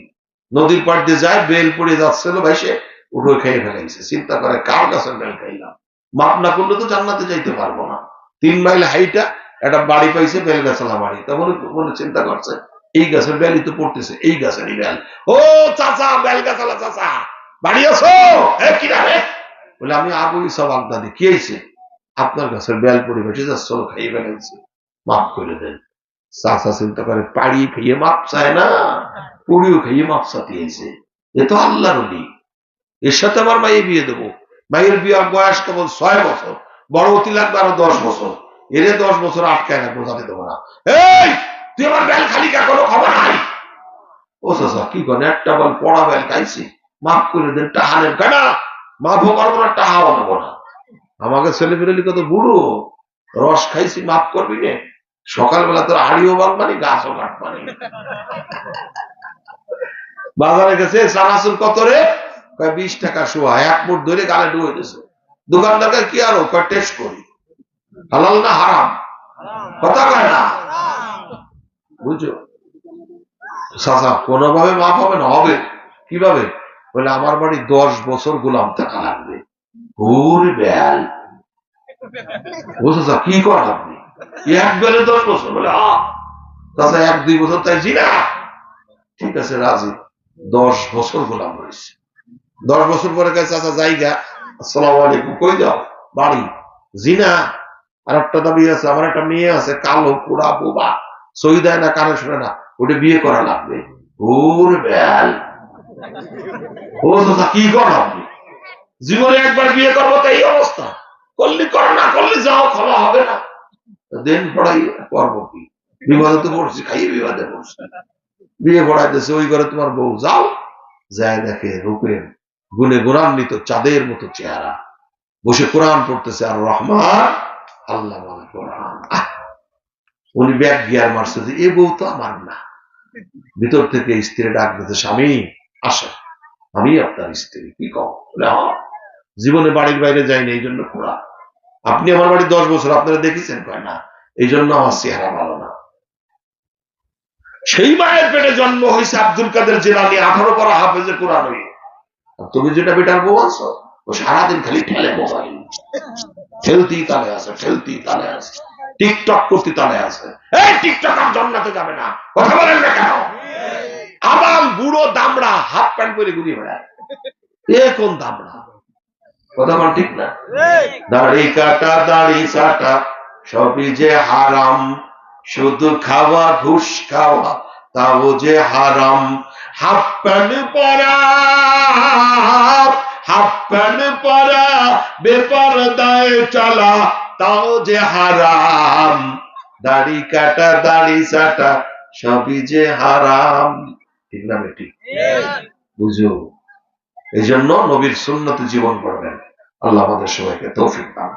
[SPEAKER 3] নদীর পাড় দিয়ে যায়, বেল পড়ে যাচ্ছিল, ভাই সে উঠে খেয়ে ফেলাইছে। চিন্তা করে, কার গাছের বেল খাইলাম, মাপ না করলে তো জান্নাতে যাইতে পারবো না। 3 মাইল হাইটা একটা বাড়ি পাইছে, বেল গাছালা বাড়ি। তখন মনে চিন্তা করছে, এই গাছের বেলই তো পড়তেছে, এই গাছেরই বেল। ও চাচা, বেল গাছালা চাচা, বাড়ি আছো? কিনা রে? বলে আমি আবু ইসা বাগদাদি। কি হয়েছে? আপনার গাছের বেল পরিবেশে যাচ্ছ, খাইয়ে ফেলাইছে, মাফ করে দেন। চাচা চিন্তা করে, পাড়ি খাইয়ে মাপ চায় না, পুড়িও খাইয়ে মাপ চাতিয়েছে, এ তো আল্লাহর ওলি, এর সাথে আমার মাইয়ে বিয়ে দেবো। মাইয়ের বিয়ার বয়স কেবল 6 বছর, বড় অতি লাগবে আরো 10 বছর। এরে 10 বছর আটকায় না, বোঝাতে দেবো না। এই তুই আমার বেল খালি কা, কোনো খবর নাই? ও চাচা কি করেন, একটা বল পড়া বেল খাইছি, মাফ করে দেন, টাহারের কেনা মাফও করবো না, টাহাও নেবো না। আমাকে ছেলে ফেরেলি কত বুড়ো, রস খাইছি, মাফ করবি নে? সকালবেলা তোর আড়িও বাগবানি, গাছও কাটবানি। বাজারে গেছে, চানাচুর কত রে? 20 টাকা শোয়া, 1 মুঠ ধরে গালে ডুবে দিয়েছে। দোকানদারকে কি আরো টেস্ট করি, হালাল না হারাম? কথা কয় না, বুঝছো? চাচা কোনোভাবে মাফ হবে না। হবে কিভাবে? বলে আমার বাড়ি 10 বছর গোলাম থাকা লাগবে। ওরে বেল, ও চাচা কি করেন আপনি? এক বেলে 10 বছর? বলে চাচা 1-2 বছর তাই জি না, ঠিক আছে রাজি, 10 বছর গোলাম রয়েছে। 10 বছর পরে গেছে, চাচা জায়গা, আসসালামু আলাইকুম, কই যাও? বাড়ি। জিনা, আর একটা দাবি আছে, আমার একটা মেয়ে আছে, কালো পোড়া বোবা, সই দেয় না, কানে শুনে না, ওটা বিয়ে করা লাগবে। ওরে বেল, ও চাচা কি করেন আপনি? জীবনে একবার বিয়ে করবো, তো এই অবস্থা, করলি করো, না করলে যাও, ক্ষমা হবে না। দেন পড়াই করবো কি? বিবাদে তো পড়ছি, খাইয়ে বিবাদে পড়ছি।
[SPEAKER 2] বিয়ে পড়াইতেছে, ওই ঘরে তোমার বউ, যাও যায় দেখে রূপের গুণে গুণান্বিত চাঁদের মতো চেহারা, বসে কোরআন পড়তেছে, আর রহমান আল্লাহ বলে কোরআন। উনি ব্যাগ গিয়ার মারছে যে এ বউ তো আমার না। ভিতর থেকে স্ত্রী ডাক দিতে, স্বামী আসে, আমি আপনার স্ত্রী। কি কম? জীবনে বাড়ির বাইরে যাইনি, এই জন্য কোরআন। আপনি আমার বাড়ি 10 বছর, আপনারা দেখেছেন? কয় না, এই জন্য আমার চেহারা ভালো না। সেই মায়ের পেটে জন্ম হয়েছে আব্দুল কাদের জিলানী, 18 পারা হাফেজে কোরআন হয়ে। তুমি যেটা বেটার বউ আছো, ও সারাদিন খালি ঠেলে মোবাইল, ঠেলতি তালে আছে, ঠেলতি তালে আছে, টিকটক করতে তালে আছে। এই টিকটক আর জান্নাতে যাবে না, কথা বলেন না কেন? আবাল বুড়ো দামড়া হাফ প্যান্ট পরে ঘুরিয়ে বেড়ায়, এ কোন দামড়া? কথা বল ঠিক না? দাড়ি কাটা দাড়ি চাটা সবই যে হারাম, শুধু খাওয়া ঘুষ খাওয়া তাও যে হারাম। হাফ প্যান্ট পরা, হাফ প্যান্ট পরা, বেপরদায় চলা তাও যে হারাম। দাড়ি কাটা দাড়ি চাটা সবই যে হারাম। ঠিক না বেটি? বুঝো? এই জন্য নবীর সুন্নতে জীবন করবেন। আল্লাহ আমাদের সবাইকে তৌফিক দান।